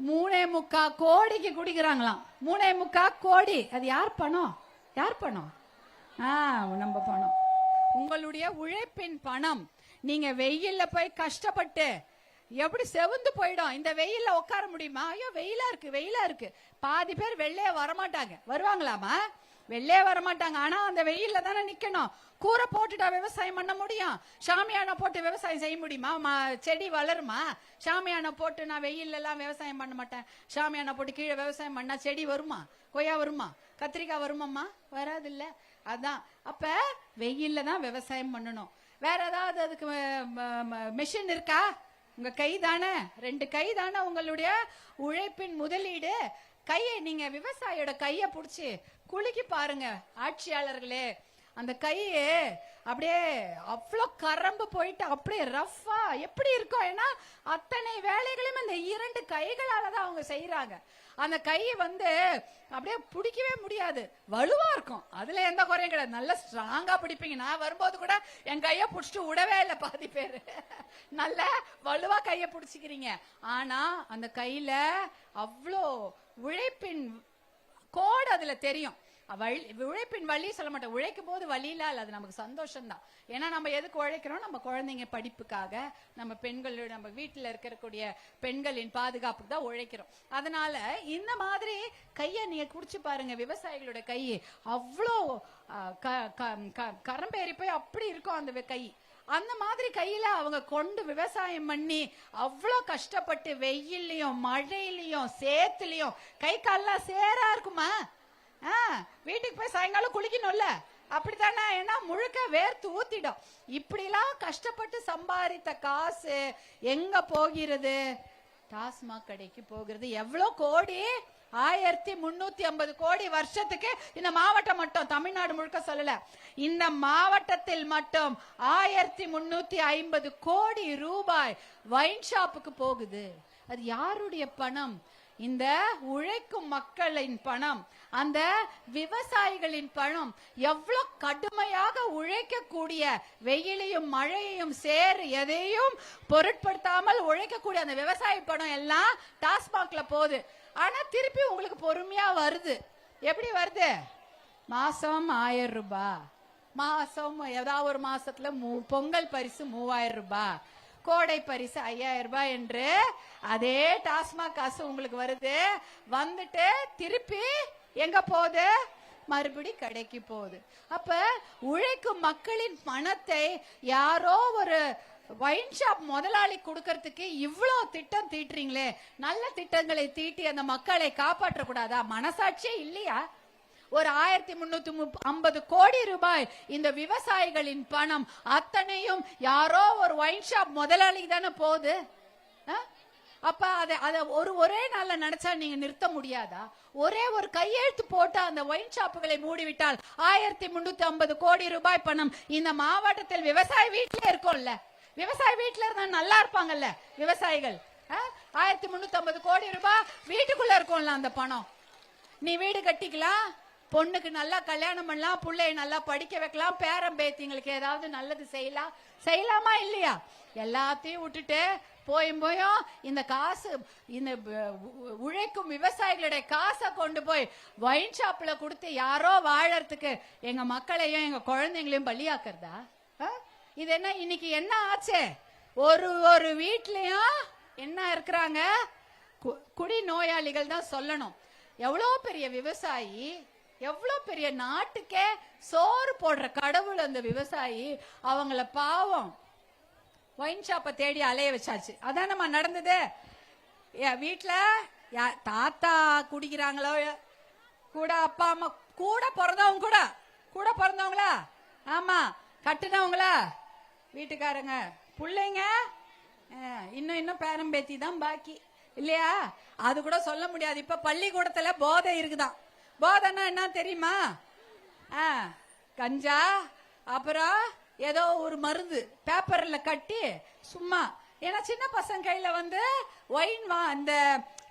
3.25 கோடிக்கு குடிக்கிறாங்களாம். 3.25 கோடி. அது யார் பணம்? யார் பணம்? நம்ம பணம், உங்களுடைய உழைப்பின் பணம். நீங்க வெயில்ல போய் கஷ்டப்பட்டு எப்படி செவந்து போயிடும். இந்த வெயில்ல உட்கார முடியுமா? ஐயோ வெயிலா இருக்கு, வெயிலா இருக்கு. பாதி பேர் வெள்ளையே வரமாட்டாங்க. வருவாங்களாமா? வெள்ளையே வரமாட்டாங்க. ஆனா அந்த வெயில்ல தானே நிக்கணும். கூரை போட்டுட்டா விவசாயம் பண்ண முடியும்? ஷாமியானா போட்டு விவசாயம் செய்ய முடியுமா? செடி வளருமா? ஷாமியானா போட்டு நான் வெயில் எல்லாம் விவசாயம் பண்ண மாட்டேன், ஷாமியானா போட்டு கீழே விவசாயம் பண்ணா செடி வருமா? கொய்யா வருமா? கத்திரிக்காய் வருமாம்மா? வராது இல்ல. அதான் அப்ப வெயில்ல தான் விவசாயம் பண்ணணும். வேற ஏதாவது அதுக்கு மெஷின் இருக்கா? உங்க கை தானே, 2 கை தானே உங்களுடைய உழைப்பின் முதலீடு. கையை நீங்க விவசாயியோட கைய புடிச்சு குலுக்கி பாருங்க ஆட்சியாளர்களே. அந்த கையே அப்படியே அவ்வளோ கரம்பு போயிட்டு அப்படியே ரஃபா எப்படி இருக்கும். ஏன்னா அத்தனை வேலைகளையும் இந்த 2 கைகளால தான் அவங்க செய்யறாங்க. அந்த கையை அப்படியே பிடிக்கவே முடியாது, வலுவா இருக்கும். அதுல எந்த குறையும் கிடையாது, நல்ல ஸ்ட்ராங்கா பிடிப்பீங்க. நான் வரும்போது கூட என் கையை பிடிச்சிட்டு விடவே இல்லை பாதி பேரு. நல்ல வலுவா கையை பிடிச்சிக்கிறீங்க. ஆனா அந்த கையில அவ்வளோ உழைப்பின் கோடு அதுல தெரியும். உழைப்பின் வழி சொல்ல மாட்டோம், உழைக்கும் போது வழியில இல்ல, அது நமக்கு சந்தோஷம் தான். ஏன்னா நம்ம எதுக்கு உழைக்கிறோம்? நம்ம குழந்தைங்க படிப்புக்காக, நம்ம பெண்களோட, நம்ம வீட்டுல இருக்கக்கூடிய பெண்களின் பாதுகாப்புக்கு தான் உழைக்கிறோம். அதனால இந்த மாதிரி கையை நீங்க குடிச்சு பாருங்க. விவசாயிகளோட கை அவ்வளோ கரம்பேறி போய் அப்படி இருக்கும் அந்த கை. அந்த மாதிரி கையில அவங்க கொண்டு விவசாயம் பண்ணி அவ்வளோ கஷ்டப்பட்டு வெயிலையும் மழையிலையும் சேத்துலயும் கை கால்லாம் சேரா இருக்குமா? வீட்டுக்கு போய் சாயங்காலம் குளிக்கணும்ல, அப்படித்தானே? ஏன்னா முழுக்க வேர்த்து ஊத்திடும். இப்படிலாம் கஷ்டப்பட்டு சம்பாதித்த காசு எங்க போகிறது? டாஸ்மாக் கடைக்கு போகிறது. எவ்வளவு கோடி? 1350 கோடி வருஷத்துக்கு. இந்த மாவட்டம் மட்டும், தமிழ்நாடு முழுக்க சொல்லல, இந்த மாவட்டத்தில் மட்டும் 1350 கோடி ரூபாய் வைன் ஷாப்புக்கு போகுது. அது யாருடைய பணம்? இந்த உழைக்கும் மக்களின் பணம், அந்த விவசாயிகளின் பணம். எவ்வளவு கடுமையாக உழைக்கக்கூடிய, வெயிலையும் மழையையும் சேர் எதையும் பொருட்படுத்தாமல் உழைக்கக்கூடிய அந்த விவசாய பணம் எல்லாம் டாஸ்மாக்ல போகுது. ஆனா திருப்பி உங்களுக்கு பொறுமையா வருது. எப்படி வருது? மாசம் 1000 ரூபாய், மாசம் ஏதாவது ஒரு மாசத்துல பொங்கல் பரிசு 3000 ரூபாய், கோடை பரிசு 5000 ரூபாய் என்று அதே டாஸ்மாக் காசு உங்களுக்கு வருது. வந்துட்டு திருப்பி எங்க போகுது? மறுபடி கடைக்கு போகுது. அப்ப உழைக்கும் மக்களின் பணத்தை யாரோ ஒரு வைன் ஷாப் முதலாளி கொடுக்கறதுக்கு இவ்வளோ திட்டம் தீட்டுறீங்களே, நல்ல திட்டங்களை தீட்டி அந்த மக்களை காப்பாற்ற கூடாதா? மனசாட்சியே இல்லையா? ஒரு 1350 கோடி ரூபாய் இந்த விவசாயிகளின் பணம் அத்தனையும் யாரோ ஒரு வைன் ஷாப் முதலாளிக்கு தானே போகுது. அப்ப அத ஒரே நாள்ல நினைச்சா நீங்க நிறுத்த முடியாதா? ஒரே ஒரு கையெழுத்து போட்டு அந்த ஒயின் ஷாப்புகளை மூடிவிட்டால் 1350 கோடி ரூபாய் பணம் இந்த மாவட்டத்தில் விவசாய வீட்டிலே இருக்கும்ல. விவசாய வீட்டுல இருந்தா நல்லா இருப்பாங்கல்ல விவசாயிகள். 1350 கோடி ரூபாய் வீட்டுக்குள்ள இருக்கும்ல அந்த பணம். நீ வீடு கட்டிக்கலாம், பொண்ணுக்கு நல்லா கல்யாணம் பண்ணலாம், பிள்ளைய நல்லா படிக்க வைக்கலாம், பேரம் பேத்திங்களுக்கு ஏதாவது நல்லது செய்யலாம். செய்யலாமா இல்லையா? எல்லாத்தையும் விட்டுட்டு போயும் இந்த காசு, இந்த உழைக்கும் விவசாயிகளுடைய காசை கொண்டு போய் வைன் ஷாப்ல கொடுத்து யாரோ வாழறதுக்கு எங்க மக்களையும் எங்க குழந்தைங்களையும் பலியாக்குறதா? இது என்ன? இன்னைக்கு என்ன ஆச்சு? ஒரு வீட்லயும் என்ன இருக்கிறாங்க? குடி நோயாளிகள் தான் சொல்லணும். எவ்வளவு பெரிய விவசாயி, எவ்வளவு பெரிய நாட்டுக்கே சோறு போடுற கடவுள் அந்த விவசாயி. அவங்கள பாவம் ஒயின் ஷாப்பை தேடி அலைய வச்சாச்சு. அதான் நம்ம நடந்தது. வீட்டுல தாத்தா குடிக்கிறாங்களோ, கூட அப்பா அம்மா, கூட பிறந்தவங்களா, ஆமா, கட்டுனவங்களா, வீட்டுக்காரங்க, பிள்ளைங்க, இன்னும் பேரம் பேத்தி தான் பாக்கி இல்லையா? அது கூட சொல்ல முடியாது. இப்ப பள்ளிக்கூடத்துல போதை இருக்குதான். போதைன்னா என்ன தெரியுமா? கஞ்சா, அப்புறம் ஏதோ ஒரு மருந்து பேப்பர்ல கட்டி சும்மா. ஏன்னா சின்ன பசங்க கையில ஒயின் இந்த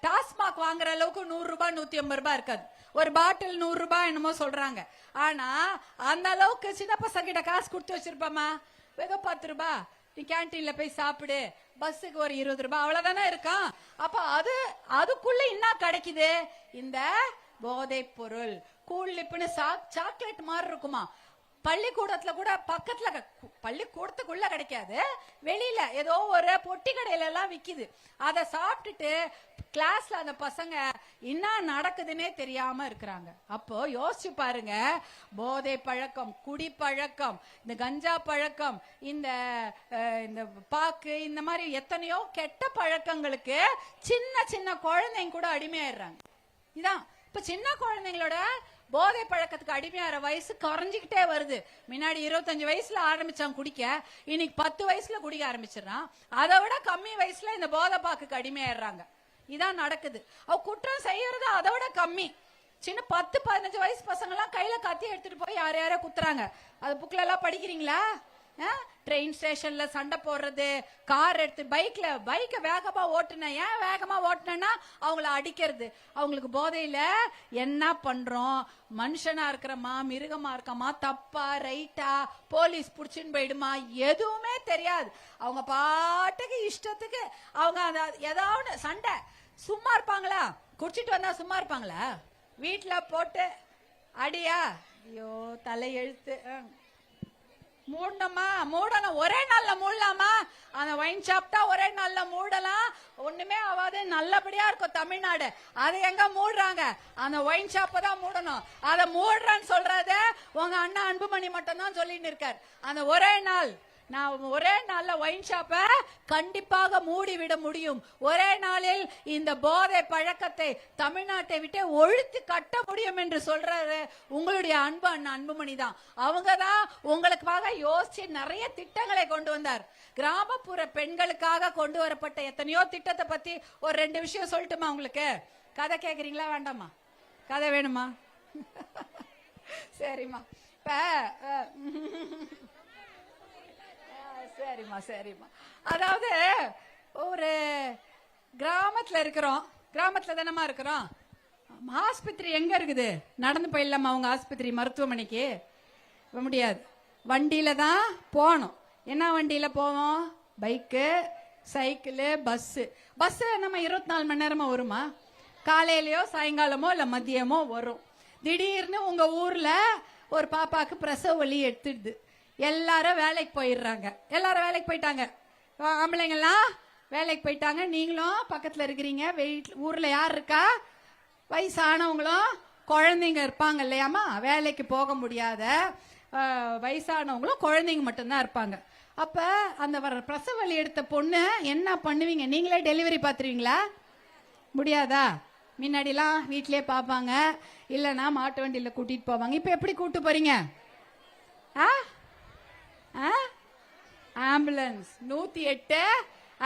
டாஸ்மாக் வாங்குற அளவுக்கு 100 ரூபாய் 150 ரூபாய் இருக்காது. ஒரு பாட்டில் 100 ரூபாய் என்னமோ சொல்றாங்க. ஆனா அந்த அளவுக்கு சின்ன பசங்க கிட்ட காசு கொடுத்து வச்சிருப்பாமா? ஏதோ 10 ரூபாய், நீ கேன்டீன்ல போய் சாப்பிடு, பஸ்ஸுக்கு ஒரு 20 ரூபாய், அவ்வளவுதானே இருக்கான். அப்ப அதுக்குள்ள என்ன கிடைக்குது? இந்த போதை பொருள். கூழ்லிப்புன்னு சாக்லேட் மாதிரி இருக்குமா? பள்ளிக்கூடத்துல கூட பக்கத்துல, பள்ளிக்கூடத்துக்குள்ள கிடைக்காது, வெளியில ஏதோ ஒரு பொட்டி கடையில எல்லாம் விக்குது. அதை சாப்பிட்டுட்டு கிளாஸ்ல அந்த பசங்க என்ன நடக்குதுன்னே தெரியாம இருக்கிறாங்க. அப்போ யோசிச்சு பாருங்க, போதை பழக்கம், குடி பழக்கம், இந்த கஞ்சா பழக்கம், இந்த பாக்கு, இந்த மாதிரி எத்தனையோ கெட்ட பழக்கங்களுக்கு சின்ன சின்ன குழந்தைங்க கூட அடிமையாயிடுறாங்க. இதான் இப்ப சின்ன குழந்தைங்களோட போதை பழக்கத்துக்கு அடிமையாகிற வயசு குறைஞ்சிக்கிட்டே வருது. முன்னாடி 25 வயசுல ஆரம்பிச்சான் குடிக்க, இன்னைக்கு 10 வயசுல குடிக்க ஆரம்பிச்சிடறான். அதை விட கம்மி வயசுல இந்த போதை பாக்குக்கு அடிமையாடுறாங்க. இதான் நடக்குது. அவ குற்றம் செய்யறது அதை விட கம்மி. சின்ன 10-15 வயசு பசங்க எல்லாம் கையில கத்தி எடுத்துட்டு போய் யாரையாரோ குத்துறாங்க. அது புக்ல எல்லாம் படிக்கிறீங்களா? ட்ரெயின் ஸ்டேஷன்ல சண்டை போடுறது, கார் எடுத்து பைக்கை வேகமா ஓட்டுன, ஏன் வேகமா ஓட்டுனா அவங்கள அடிக்கிறது. அவங்களுக்கு போதையில என்ன பண்றோம், மனுஷனா இருக்கிறமா மிருகமா இருக்கமா, தப்பா ரைட்டா, போலீஸ் புடிச்சுன்னு போயிடுமா, எதுவுமே தெரியாது. அவங்க பாட்டுக்கு இஷ்டத்துக்கு அவங்க ஏதாவது சண்டை. சும்மா இருப்பாங்களா? குடிச்சிட்டு வந்தா சும்மா இருப்பாங்களா? வீட்டுல போட்டு அடியா, ஐயோ தலை எழுத்து. மூடணும், ஒரே நாள்ல மூடலாமா? அந்த ஒயின் ஷாப் தான் ஒரே நாள்ல மூடலாம், ஒண்ணுமே ஆகாது, நல்லபடியா இருக்கும் தமிழ்நாடு. அதை எங்க மூடுறாங்க? அந்த ஒயின் ஷாப்ப தான் மூடணும். அதை மூடுறேன்னு சொல்றது உங்க அண்ணா அன்புமணி மட்டும் தான் சொல்லிட்டு இருக்காரு. அந்த ஒரே நாள், நான் ஒரே நாள்ல ஒயின் ஷாப்ப கண்டிப்பாக மூடிவிட முடியும். ஒரே நாளில் இந்த போதை பழக்கத்தை தமிழ்நாட்டை விட்டு ஒழித்து கட்ட முடியும் என்று சொல்றாரு உங்களுடைய அன்பு அண்ணா அன்புமணி தான். அவங்க தான் உங்களுக்காக யோசிச்சு நிறைய திட்டங்களை கொண்டு வந்தார். கிராமப்புற பெண்களுக்காக கொண்டு வரப்பட்ட எத்தனையோ திட்டத்தை பத்தி ஒரு 2 விஷயம் சொல்லட்டுமா உங்களுக்கு? கதை கேக்குறீங்களா வேண்டாமா? கதை வேணுமா? சரிம்மா. சரிம்மா. அதாவது ஒரு கிராமத்துல இருக்கிறோம், கிராமத்துல தானமா இருக்கிறோம். ஆஸ்பத்திரி எங்க இருக்குது? நடந்து போயிடலாமா அவங்க ஆஸ்பத்திரி மருத்துவமனைக்கு? முடியாது, வண்டியில தான் போகணும். என்ன வண்டியில போவோம்? பைக்கு, சைக்கிள், பஸ் நம்ம 24 மணி நேரமா வருமா? காலையிலயோ சாயங்காலமோ இல்ல மதியமோ வரும். திடீர்னு உங்க ஊர்ல ஒரு பாப்பாக்கு பிரசவ வலி எடுத்துடுது, எல்லாரும் வேலைக்கு போயிடுறாங்க. எல்லாரும் வேலைக்கு போயிட்டாங்க, ஆம்பளைங்கெல்லாம் வேலைக்கு போயிட்டாங்க. நீங்களும் பக்கத்துல இருக்கிறீங்க. ஊர்ல யார் இருக்கா? வயசானவங்களும் குழந்தைங்க இருப்பாங்க இல்லையாமா? வேலைக்கு போக முடியாத வயசானவங்களும் குழந்தைங்க மட்டும்தான் இருப்பாங்க. அப்ப அந்த பிரசவ வலி எடுத்த பொண்ணு என்ன பண்ணுவீங்க? நீங்களே டெலிவரி பாத்துருவீங்களா? முடியாதா? முன்னாடிலாம் வீட்லயே பாப்பாங்க, இல்லைன்னா மாட்டு வண்டியில கூட்டிட்டு போவாங்க. இப்ப எப்படி கூட்டு போறீங்க? Ambulance, 108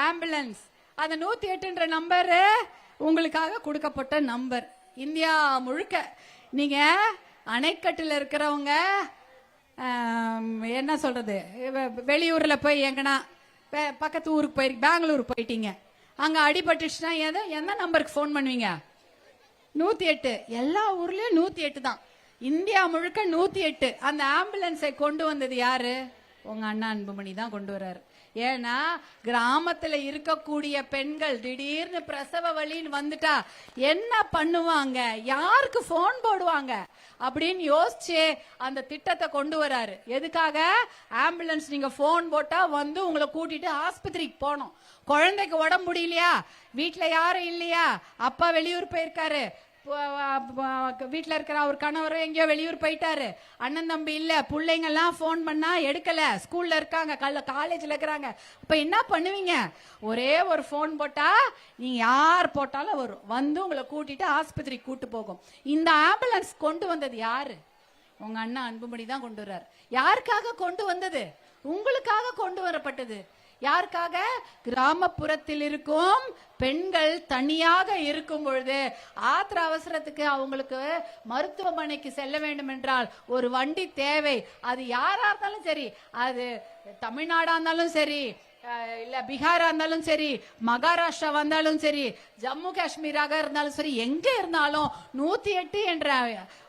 ambulance. அந்த 108ன்ற நம்பர் உங்களுக்காக கொடுக்கப்பட்ட நம்பர். இந்தியா முழுக்க நீங்க அணைக்கட்டுல இருக்கிறவங்க என்ன சொல்றது, வெளியூர்ல போய் எங்கன்னா பக்கத்து ஊருக்கு போய் பெங்களூர் போயிட்டீங்க, அங்க அடிபட்டுச்சுன்னா எந்த நம்பருக்கு போன் பண்ணுவீங்க? 108. எல்லா ஊர்லயும் 108 தான். இந்தியா முழுக்க 108. அந்த ஆம்புலன்ஸை கொண்டு வந்தது யாரு? உங்க அண்ணா அன்புமணி தான் கொண்டு வர்றாரு. ஏன்னா கிராமத்துல இருக்கக்கூடிய பெண்கள் திடீர்னு பிரசவ வலின்னு வந்துட்டா என்ன பண்ணுவாங்க, யாருக்கு போன் போடுவாங்க அப்படின்னு யோசிச்சு அந்த திட்டத்தை கொண்டு வராரு. எதுக்காக? ஆம்புலன்ஸ் நீங்க போன் போட்டா வந்து உங்களை கூட்டிட்டு ஆஸ்பத்திரிக்கு போனோம். குழந்தைக்கு உடம்பு முடியலையா, வீட்டுல யாரும் இல்லையா, அப்பா வெளியூர் போயிருக்காரு, வீட்டுல இருக்கிற அவர் கணவர் எங்கேயோ வெளியூர் போயிட்டாரு, அண்ணன் தம்பி இல்ல, பிள்ளைங்க எல்லாம் போன் பண்ணா எடுக்கல, ஸ்கூல்ல இருக்காங்க, காலேஜ்ல இருக்கிறாங்க. அப்ப என்ன பண்ணுவீங்க? ஒரே ஒரு போன் போட்டா நீங்க யார் போட்டாலும் வரும், வந்து உங்களை கூட்டிட்டு ஆஸ்பத்திரிக்கு கூட்டு போகும். இந்த ஆம்புலன்ஸ் கொண்டு வந்தது யாரு? உங்க அண்ணா அன்புமணி தான் கொண்டு வர்றாரு. யாருக்காக கொண்டு வந்தது? உங்களுக்காக கொண்டு வரப்பட்டது. யாருக்காக? கிராமப்புறத்தில் இருக்கும் பெண்கள் தனியாக இருக்கும் பொழுது ஆத்திர அவசரத்துக்கு அவங்களுக்கு மருத்துவமனைக்கு செல்ல வேண்டும் என்றால் ஒரு வண்டி தேவை. அது யாரா இருந்தாலும் சரி, அது தமிழ்நாடா இருந்தாலும் சரி, இல்ல பீகாரா இருந்தாலும் சரி, மகாராஷ்டிரா வந்தாலும் சரி, ஜம்மு காஷ்மீராக இருந்தாலும் சரி, எங்க இருந்தாலும் 108 என்ற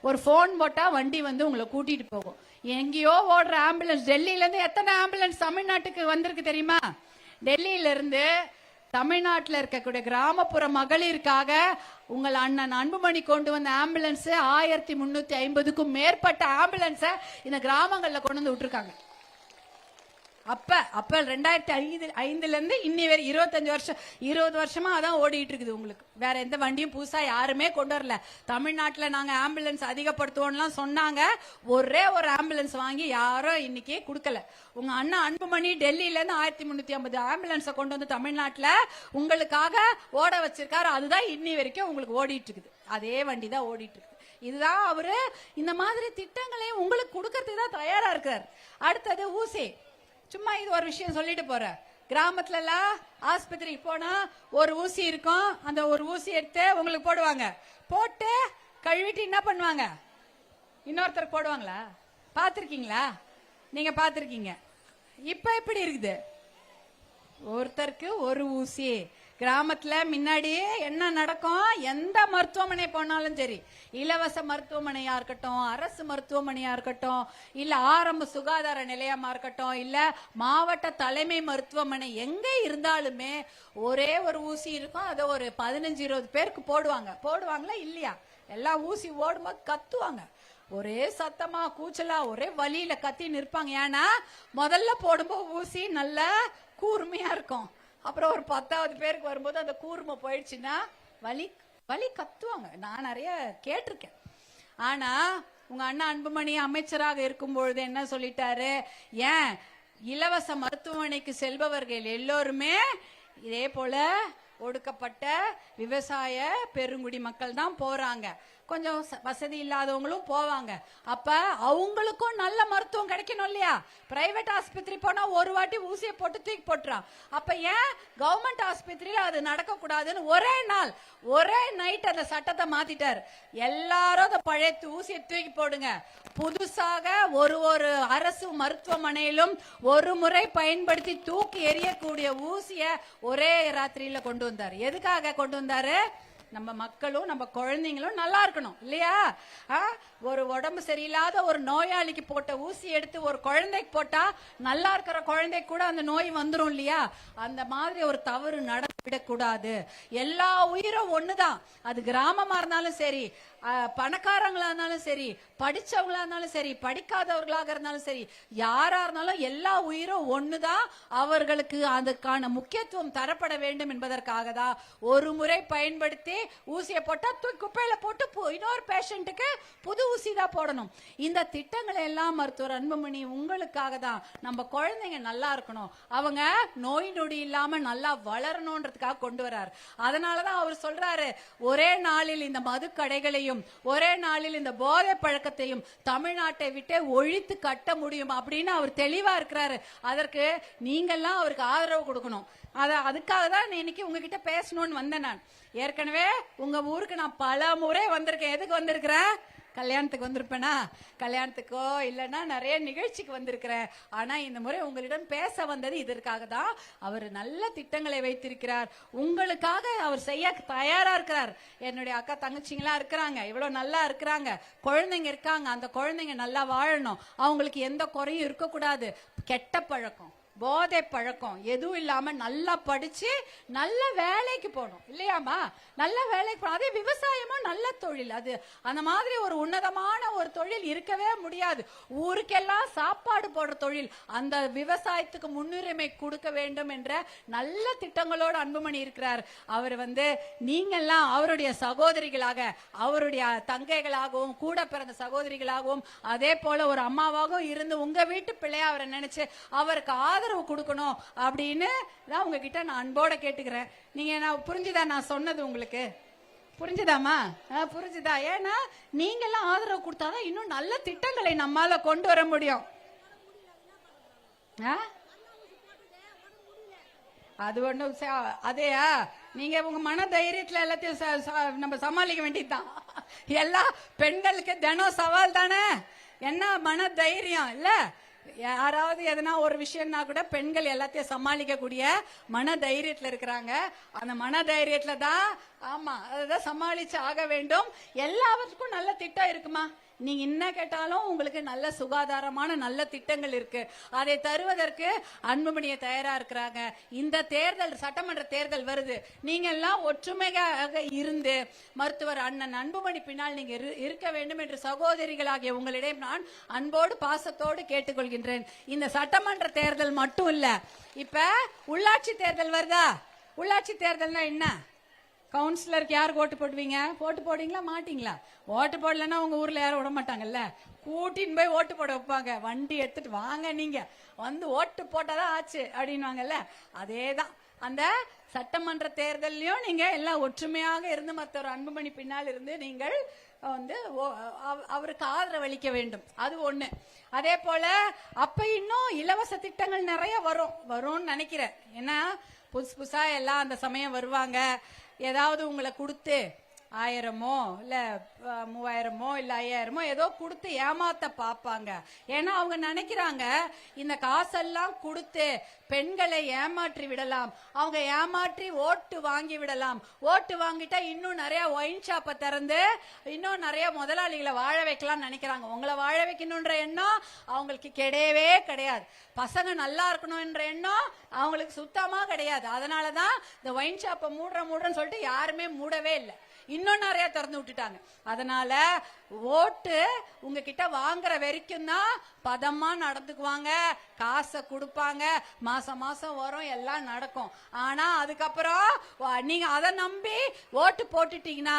ஒரு போன் போட்டா வண்டி வந்து உங்களை கூட்டிட்டு போகும். எங்கேயோ ஓடுற ஆம்புலன்ஸ், டெல்லியில இருந்து எத்தனை ஆம்புலன்ஸ் தமிழ்நாட்டுக்கு வந்திருக்கு தெரியுமா? டெல்லியில இருந்து தமிழ்நாட்டில் இருக்கக்கூடிய கிராமப்புற மகளிருக்காக உங்கள் அண்ணன் அன்புமணி கொண்டு வந்த ஆம்புலன்ஸ் 1350க்கும் மேற்பட்ட ஆம்புலன்ஸ இந்த கிராமங்கள்ல கொண்டு வந்து விட்டுருக்காங்க. அப்ப 2005ல இருந்து இன்னி வரை 20 வருஷமா அதான் ஓடிட்டு இருக்குது. உங்களுக்கு வேற எந்த வண்டியும் புதுசா யாருமே கொண்டு வரல. தமிழ்நாட்டுல நாங்க ஆம்புலன்ஸ் அதிகப்படுத்துவோம்லாம் சொன்னாங்க, ஒரே ஒரு ஆம்புலன்ஸ் வாங்கி யாரும் இன்னைக்கு கொடுக்கல. உங்க அண்ணா அன்புமணி டெல்லியில இருந்து 1350 ஆம்புலன்ஸை கொண்டு வந்து தமிழ்நாட்டுல உங்களுக்காக ஓட வச்சிருக்காரு. அதுதான் இன்னி வரைக்கும் உங்களுக்கு ஓடிட்டு இருக்குது. அதே வண்டி தான் ஓடிட்டு இருக்குது. இதுதான் அவரு இந்த மாதிரி திட்டங்களை உங்களுக்கு கொடுக்கறதுக்கு தான் தயாரா இருக்காரு. அடுத்தது ஊசி. சும்மா இது ஒரு விஷயம் சொல்லிட்டு போறேன். கிராமத்துல எல்லாம் ஆஸ்பத்திரிக்கு போனா ஒரு ஊசி இருக்கும், அந்த ஒரு ஊசி எடுத்து உங்களுக்கு போடுவாங்க. போட்டு கழுவிட்டு என்ன பண்ணுவாங்க? இன்னொருத்தர் போடுவாங்களா? பாத்திருக்கீங்களா? நீங்க பாத்திருக்கீங்க. இப்ப எப்படி இருக்குது? ஒருத்தருக்கு ஒரு ஊசி. கிராமத்துல முன்னாடியே என்ன நடக்கும்? எந்த மருத்துவமனை போனாலும் சரி, இலவச மருத்துவமனையா இருக்கட்டும், அரசு மருத்துவமனையா இருக்கட்டும், இல்ல ஆரம்ப சுகாதார நிலையமா இருக்கட்டும், இல்ல மாவட்ட தலைமை மருத்துவமனை, எங்க இருந்தாலுமே ஒரே ஒரு ஊசி இருக்கும். அதை ஒரு 15-20 பேருக்கு போடுவாங்களா இல்லையா? எல்லா ஊசி ஓடும்போது கத்துவாங்க, ஒரே சத்தமா கூச்சலா ஒரே வலியில கத்தி நிற்பாங்க. ஏன்னா முதல்ல போடும்போது ஊசி நல்ல கூர்மையா இருக்கும். அப்புறம் ஒரு 10வது பேருக்கு வரும்போது அந்த கூர்மை போயிடுச்சுன்னா வலி வலி கத்துவாங்க. நான் நிறைய கேட்டிருக்கேன். ஆனா உங்க அண்ணா அன்புமணி அமைச்சராக இருக்கும் பொழுது என்ன சொல்லிட்டாரு? ஏன் இலவச மருத்துவமனைக்கு செல்பவர்கள் எல்லோருமே இதே போல ஒடுக்கப்பட்ட விவசாய பெருங்குடி மக்கள் தான் போறாங்க, கொஞ்சம் வசதி இல்லாதவங்களும் போவாங்க. அப்ப அவங்களுக்கும் நல்ல மருத்துவம் கிடைக்கணும் இல்லையா? பிரைவேட் ஆஸ்பத்திரி போனா ஒரு வாட்டி ஊசியை போட்டு தூக்கி போட்டுறான். அப்ப ஏன் கவர்மெண்ட் ஆஸ்பத்திரியில அது நடக்க கூடாதுன்னு ஒரே நைட் அந்த சட்டத்தை மாத்திட்டார். எல்லாரும் அந்த பழைய ஊசியை தூக்கி போடுங்க, புதுசாக ஒரு அரசு மருத்துவமனையிலும் ஒரு முறை பயன்படுத்தி தூக்கி எறியக்கூடிய ஊசிய ஒரே ராத்திரியில கொண்டு வந்தார். எதுக்காக கொண்டு வந்தாரு? நம்ம மக்களும் நம்ம குழந்தைங்களும் நல்லா இருக்கணும் இல்லையா? ஒரு உடம்பு சரியில்லாத ஒரு நோயாளிக்கு போட்ட ஊசி எடுத்து ஒரு குழந்தைக்கு போட்டா நல்லா இருக்கிற குழந்தைக்கு கூட அந்த நோய் வந்துரும் இல்லையா? அந்த மாதிரி ஒரு தவறு நடந்துவிடக்கூடாது. எல்லா உயிரும் ஒண்ணுதான். அது கிராமமா இருந்தாலும் சரி, பணக்காரங்களா இருந்தாலும் சரி, படிச்சவங்களா இருந்தாலும் சரி, படிக்காதவர்களாக இருந்தாலும் சரி, யாரா இருந்தாலும் எல்லா உயிரும் ஒண்ணுதான். அவர்களுக்கு அதுக்கான முக்கியத்துவம் தரப்பட வேண்டும் என்பதற்காக தான் ஒரு முறை பயன்படுத்தி ஊசியை போட்டா தூக்கி குப்பையில போட்டு இன்னொரு பேஷண்ட்டுக்கு புது ஊசி தான் போடணும். இந்த திட்டங்களை எல்லாம் மருத்துவர் அன்புமணி உங்களுக்காக தான். நம்ம குழந்தைங்க நல்லா இருக்கணும், அவங்க நோய் நொடி இல்லாம நல்லா வளரணும்ன்றதுக்காக கொண்டு வர்றாரு. அதனாலதான் அவர் சொல்றாரு, ஒரே நாளில் இந்த மது கடைகளையும் ஒரே நாளில் இந்த போதை பழக்கத்தையும் தமிழ்நாட்டை விட்டு ஒழித்து கட்ட முடியும் அப்படின்னு அவர் தெளிவா இருக்கிறாரு. அதற்கு நீங்கெல்லாம் அவருக்கு ஆதரவு கொடுக்கணும். அதுக்காக தான் இன்னைக்கு உங்ககிட்ட பேசணும்னு வந்தேன். நான் ஏற்கனவே உங்க ஊருக்கு நான் பல முறை வந்திருக்கேன். எதுக்கு வந்திருக்கிறேன்? கல்யாணத்துக்கு வந்திருப்பேனா? கல்யாணத்துக்கோ இல்லைன்னா நிறைய நிகழ்ச்சிக்கு வந்திருக்கிறேன். ஆனா இந்த முறை உங்களிடம் பேச வந்தது இதற்காக தான். அவர் நல்ல திட்டங்களை வைத்திருக்கிறார், உங்களுக்காக அவர் செய்ய தயாரா இருக்கிறார். என்னுடைய அக்கா தங்கச்சிங்களா இருக்கிறாங்க, இவ்வளவு நல்லா இருக்கிறாங்க, குழந்தைங்க இருக்காங்க, அந்த குழந்தைங்க நல்லா வாழணும், அவங்களுக்கு எந்த குறையும் இருக்கக்கூடாது. கெட்ட பழக்கம், போதை பழக்கம் எதுவும் இல்லாம நல்லா படிச்சு நல்ல வேலைக்கு போகணும் இல்லையாமா? நல்ல வேலைக்கு போகணும். அதே விவசாயமும் நல்ல தொழில். அது அந்த மாதிரி ஒரு உன்னதமான ஒரு தொழில் இருக்கவே முடியாது. ஊருக்கெல்லாம் சாப்பாடு போடுற தொழில், அந்த விவசாயத்துக்கு முன்னுரிமை கொடுக்க வேண்டும் என்ற நல்ல திட்டங்களோடு அன்புமணி இருக்கிறார். அவர் நீங்கெல்லாம் அவருடைய சகோதரிகளாக, அவருடைய தங்கைகளாகவும், கூட பிறந்த சகோதரிகளாகவும், அதே போல ஒரு அம்மாவாகவும் இருந்து உங்க வீட்டு பிள்ளையா அவரை நினைச்சு அவருக்கு ஆதரவு கொடுக்கணும் அப்படின்னு தான் உங்ககிட்ட நான் அன்போட கேட்டுக்கிறேன். நீங்க நான் புரிஞ்சுதா? நான் சொன்னது உங்களுக்கு புரிஞ்சுதாமா? புரிஞ்சுதா? ஏன்னா நீங்க எல்லாம் ஆதரவு கொடுத்தாதான் இன்னும் நல்ல திட்டங்களை நம்மால கொண்டு வர முடியும். அது ஒண்ணும் அதையா நீங்க உங்க மன தைரியத்துல எல்லாத்தையும் நம்ம சமாளிக்க வேண்டியதுதான். எல்லா பெண்களுக்கு தினம் சவால் தானே. என்ன மன தைரியம் இல்ல? யாராவது எதனா ஒரு விஷயம்னா கூட பெண்கள் எல்லாத்தையும் சமாளிக்க கூடிய மன தைரியத்துல இருக்கிறாங்க. அந்த மன தைரியத்துல தான் ஆமா அதான் சமாளிச்சு ஆக வேண்டும். எல்லாவற்றுக்கும் நல்ல திட்டம் இருக்குமா? நீங்க என்ன கேட்டாலும் உங்களுக்கு நல்ல சுகாதாரமான நல்ல திட்டங்கள் இருக்கு. அதை தருவதற்கு அன்புமணியை தயாரா இருக்கிறாங்க. இந்த தேர்தல், சட்டமன்ற தேர்தல் வருது, நீங்க எல்லாம் ஒற்றுமையாக இருந்து மருத்துவர் அண்ணன் அன்புமணி பின்னால் நீங்க இருக்க வேண்டும் என்று சகோதரிகளாகிய உங்களிடம் நான் அன்போடு பாசத்தோடு கேட்டுக்கொள்கின்றேன். இந்த சட்டமன்ற தேர்தல் மட்டும் இல்ல, இப்ப உள்ளாட்சி தேர்தல் வருதா? உள்ளாட்சி தேர்தல்னா என்ன? கவுன்சிலருக்கு யாருக்கு ஓட்டு போடுவீங்க? ஓட்டு போடுவீங்களா மாட்டீங்களா? ஓட்டு போடலன்னா உங்க ஊர்ல யாரும் விட மாட்டாங்கல்ல, கூட்டின்னு போய் ஓட்டு போட வைப்பாங்க. வண்டி எடுத்துட்டு வாங்க, நீங்க ஓட்டு போட்டாதான் ஆச்சு அப்படின்வாங்கல்ல. அதேதான் அந்த சட்டமன்ற தேர்தலையும் நீங்க எல்லாம் ஒற்றுமையாக இருந்து மற்றொரு அன்புமணி பின்னால் இருந்து நீங்கள் அவருக்கு ஆதரவு அளிக்க வேண்டும். அது ஒண்ணு. அதே போல அப்ப இன்னும் இலவச திட்டங்கள் நிறைய வரும்னு நினைக்கிறேன். ஏன்னா புதுசா எல்லாம் அந்த சமயம் வருவாங்க, ஏதாவது உங்களை கொடுத்து 1000மோ இல்ல 3000மோ இல்ல 5000மோ ஏதோ கொடுத்து ஏமாத்த பாப்பாங்க. ஏன்னா அவங்க நினைக்கிறாங்க இந்த காசெல்லாம் கொடுத்து பெண்களை ஏமாற்றி விடலாம், அவங்க ஏமாற்றி ஓட்டு வாங்கி விடலாம், ஓட்டு வாங்கிட்டா இன்னும் நிறைய ஒயின் ஷாப்பை திறந்து இன்னும் நிறைய முதலாளிகளை வாழ வைக்கலாம் நினைக்கிறாங்க. உங்களை வாழ வைக்கணும்ன்ற எண்ணம் அவங்களுக்கு கிடையவே கிடையாது. பசங்க நல்லா இருக்கணும்ன்ற எண்ணம் அவங்களுக்கு சுத்தமா கிடையாது. அதனாலதான் இந்த ஒயின் ஷாப்பை மூடுறன்னு சொல்லிட்டு யாருமே மூடவே இல்லை, இன்னும் நிறைய திறந்து விட்டுட்டாங்க. அதனால ஓட்டு உங்ககிட்ட வாங்குற வரைக்கும் தான் பதமா நடந்துக்குவாங்க, காசை கொடுப்பாங்க, மாசம் மாசம் வரும், எல்லாம் நடக்கும். ஆனா அதுக்கப்புறம் நீங்க அதை நம்பி ஓட்டு போட்டுட்டீங்கன்னா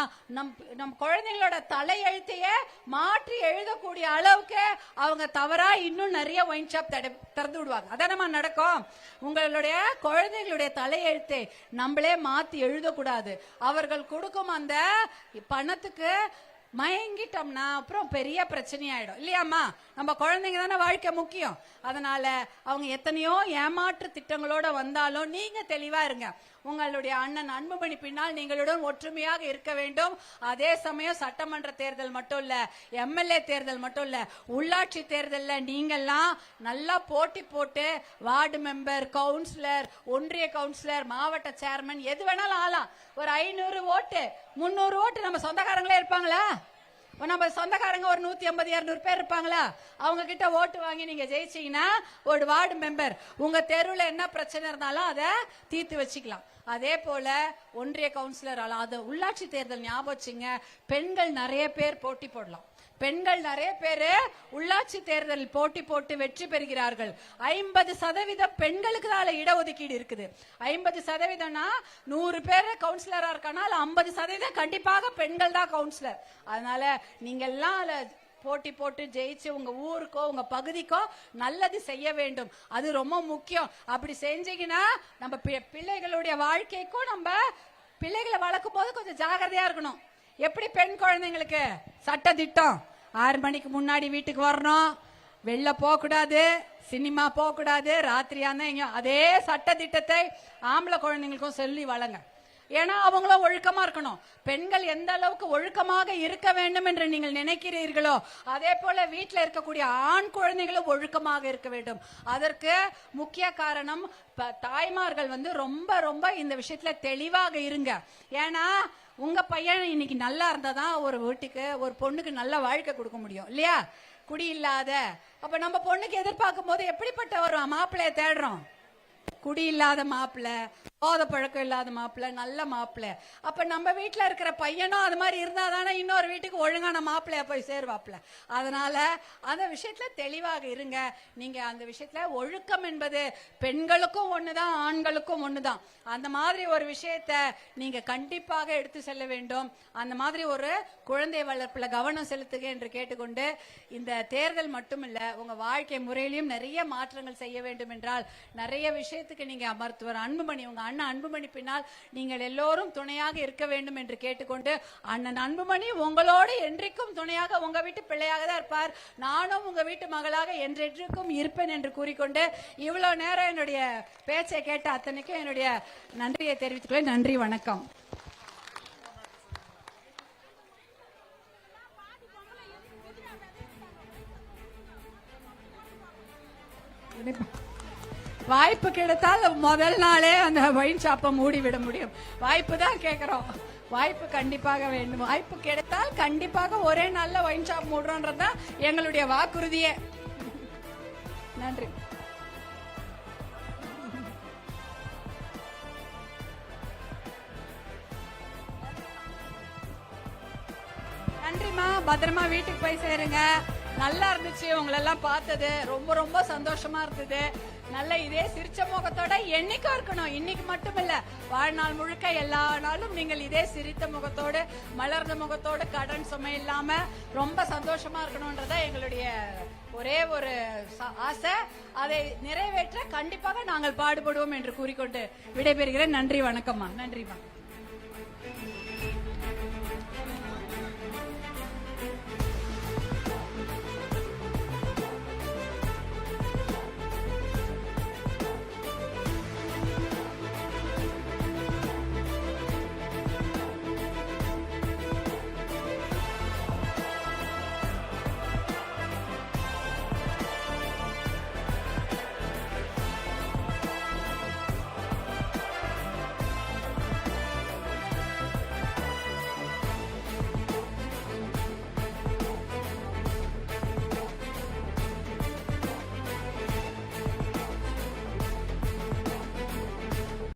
நம் குழந்தைங்களோட தலையெழுத்தையே மாற்றி எழுதக்கூடிய அளவுக்கு அவங்க தவறா இன்னும் நிறைய ஒயின் ஷாப் திறந்து விடுவாங்க. அதானமா நடக்கும். உங்களுடைய குழந்தைங்களுடைய தலையெழுத்தை நம்மளே மாத்தி எழுதக்கூடாது. அவர்கள் கொடுக்கும் அந்த பணத்துக்கு மயங்கிட்டோம்னா அப்புறம் பெரிய பிரச்சனையாயிடும் இல்லையாம்மா. நம்ம குழந்தைங்க தானே வாழ்க்கை முக்கியம். அதனால அவங்க எத்தனையோ ஏமாற்று திட்டங்களோட வந்தாலும் நீங்க தெளிவா இருங்க. உங்களுடைய அண்ணன் அன்புமணி பின்னால் நீங்களுடன் ஒற்றுமையாக இருக்க வேண்டும். அதே சமயம் சட்டமன்ற தேர்தல் மட்டும் இல்ல, எம்எல்ஏ தேர்தல் மட்டும் இல்ல, உள்ளாட்சி தேர்தல்ல நீங்கெல்லாம் நல்லா போட்டி போட்டு வார்டு மெம்பர், கவுன்சிலர், ஒன்றிய கவுன்சிலர், மாவட்ட சேர்மன் எது வேணாலும் ஆலாம். ஒரு 500 ஓட்டு 300 ஓட்டு நம்ம சொந்தக்காரங்களே இருப்பாங்களா? நம்ம சொந்தக்காரங்க ஒரு 150 200 பேர் இருப்பாங்களா? அவங்க கிட்ட ஓட்டு வாங்கி நீங்க ஜெயிச்சீங்கன்னா ஒரு வார்டு மெம்பர் உங்க தெருவுல என்ன பிரச்சனை இருந்தாலும் அதை தீர்த்து வச்சுக்கலாம். அதே போல ஒன்றிய கவுன்சிலர், அது உள்ளாட்சி தேர்தல் ஞாபகம் வச்சுங்க. பெண்கள் நிறைய பேர் போட்டி போடலாம். பெண்கள் நிறைய பேரு உள்ளாட்சி தேர்தலில் போட்டி போட்டு வெற்றி பெறுகிறார்கள். 50% பெண்களுக்கு தான் இடஒதுக்கீடு இருக்குது. 50%னா 100 பேர் கவுன்சிலரா இருக்கானால் 50% கண்டிப்பாக பெண்கள் தான் கவுன்சிலர். அதனால நீங்க எல்லாம் போட்டி போட்டு ஜெயிச்சு உங்க ஊருக்கோ உங்க பகுதிக்கோ நல்லது செய்ய வேண்டும். அது ரொம்ப முக்கியம். அப்படி செஞ்சீங்கன்னா நம்ம பிள்ளைகளுடைய வாழ்க்கைக்கும் நம்ம பிள்ளைகளை வளர்க்கும் போது கொஞ்சம் ஜாகிரதையா இருக்கணும். எப்படி பெண் குழந்தைங்களுக்கு சட்ட திட்டம் 6 மணிக்கு முன்னாடி வீட்டுக்கு வரணும், வெளில போக கூடாது, சினிமா போக கூடாது, ராத்திரியா எங்க அதே சட்ட திட்டத்தை ஆம்பளை குழந்தைங்களுக்கும் சொல்லி வளங்க. ஏன்னா அவங்களும் ஒழுக்கமா இருக்கணும். பெண்கள் எந்த அளவுக்கு ஒழுக்கமாக இருக்க வேண்டும் என்று நீங்கள் நினைக்கிறீர்களோ அதே போல வீட்டில் இருக்கக்கூடிய ஆண் குழந்தைகளும் ஒழுக்கமாக இருக்க வேண்டும். அதற்கு முக்கிய காரணம் தாய்மார்கள் ரொம்ப ரொம்ப இந்த விஷயத்துல தெளிவாக இருங்க. ஏன்னா உங்க பையன் இன்னைக்கு நல்லா இருந்தாதான் ஒரு வீட்டுக்கு ஒரு பொண்ணுக்கு நல்ல வாழ்க்கை கொடுக்க முடியும் இல்லையா? குடி இல்லாத அப்ப நம்ம பொண்ணுக்கு எதிர்பார்க்கும் போது எப்படிப்பட்ட ஒரு மாப்பிள்ளைய தேடுறோம்? குடி இல்லாத மாப்பிள்ளை, போத பழக்கம் இல்லாத மாப்பிள்ளை, நல்ல மாப்பிள்ளை. அப்ப நம்ம வீட்டுல இருக்கிற பையனும் அது மாதிரி இருந்தாதானே இன்னொரு வீட்டுக்கு ஒழுங்கான மாப்பிள்ளைய போய் சேருவாப்ல. அதனால அந்த விஷயத்துல தெளிவாக இருங்க. நீங்க அந்த விஷயத்துல ஒழுக்கம் என்பது பெண்களுக்கும் ஒண்ணுதான், ஆண்களுக்கும் ஒண்ணுதான். அந்த மாதிரி ஒரு விஷயத்த நீங்க கண்டிப்பாக எடுத்து செல்ல வேண்டும். அந்த மாதிரி ஒரு குழந்தை வளர்ப்புல கவனம் செலுத்துக என்று கேட்டுக்கொண்டு, இந்த தேர்தல் மட்டுமில்ல உங்க வாழ்க்கை முறையிலும் நிறைய மாற்றங்கள் செய்ய வேண்டும் என்றால் நிறைய விஷயத்துக்கு நீங்க மருத்துவர் அன்புமணி, உங்க அண்ணன் அன்புமணி பின்னால் நீங்கள் எல்லோரும் துணையாக இருக்க வேண்டும் என்று கேட்டுக்கொண்டு, அண்ணன் அன்புமணி உங்களோடு என்றைக்கும் துணையாக உங்க வீட்டு பிள்ளையாக தான் இருப்பார். நானும் உங்க வீட்டு மகளாக என்றென்றைக்கும் இருப்பேன் என்று கூறிக்கொண்டு இவ்வளவு நேரம் என்னுடைய பேச்சை கேட்ட அத்தனைக்கும் என்னுடைய நன்றியை தெரிவித்துக் நன்றி, வணக்கம். வாய்ப்பு கிடைத்தால் முதல் நாளே அந்த ஒயின் ஷாப்பை மூடி விட முடியும். வாய்ப்பு தான் கேட்கிறோம். வாய்ப்பு கண்டிப்பாக வேண்டும். வாய்ப்பு கிடைத்தால் கண்டிப்பாக ஒரே நாள்ல ஒயின் ஷாப் மூடுறோன்றதுதான் எங்களுடைய வாக்குறுதியே. நன்றி. நன்றிமா. பத்திரமா வீட்டுக்கு போய் சேருங்க. நல்லா இருந்துச்சு உங்களெல்லாம் பார்த்தது. ரொம்ப ரொம்ப சந்தோஷமா இருந்தது. நல்ல இதே சிரிச்ச முகத்தோட என்னைக்கும் இருக்கணும். இன்னைக்கு மட்டும் இல்ல, வாழ்நாள் முழுக்க எல்லா நாளும் நீங்கள் இதே சிரித்த முகத்தோடு, மலர்ந்த முகத்தோடு, கடன் சுமை இல்லாம ரொம்ப சந்தோஷமா இருக்கணும்ன்றத எங்களுடைய ஒரே ஒரு ஆசை. அதை நிறைவேற்ற கண்டிப்பாக நாங்கள் பாடுபடுவோம் என்று கூறிக்கொண்டு விடைபெறுகிறேன். நன்றி, வணக்கம்மா. நன்றிமா.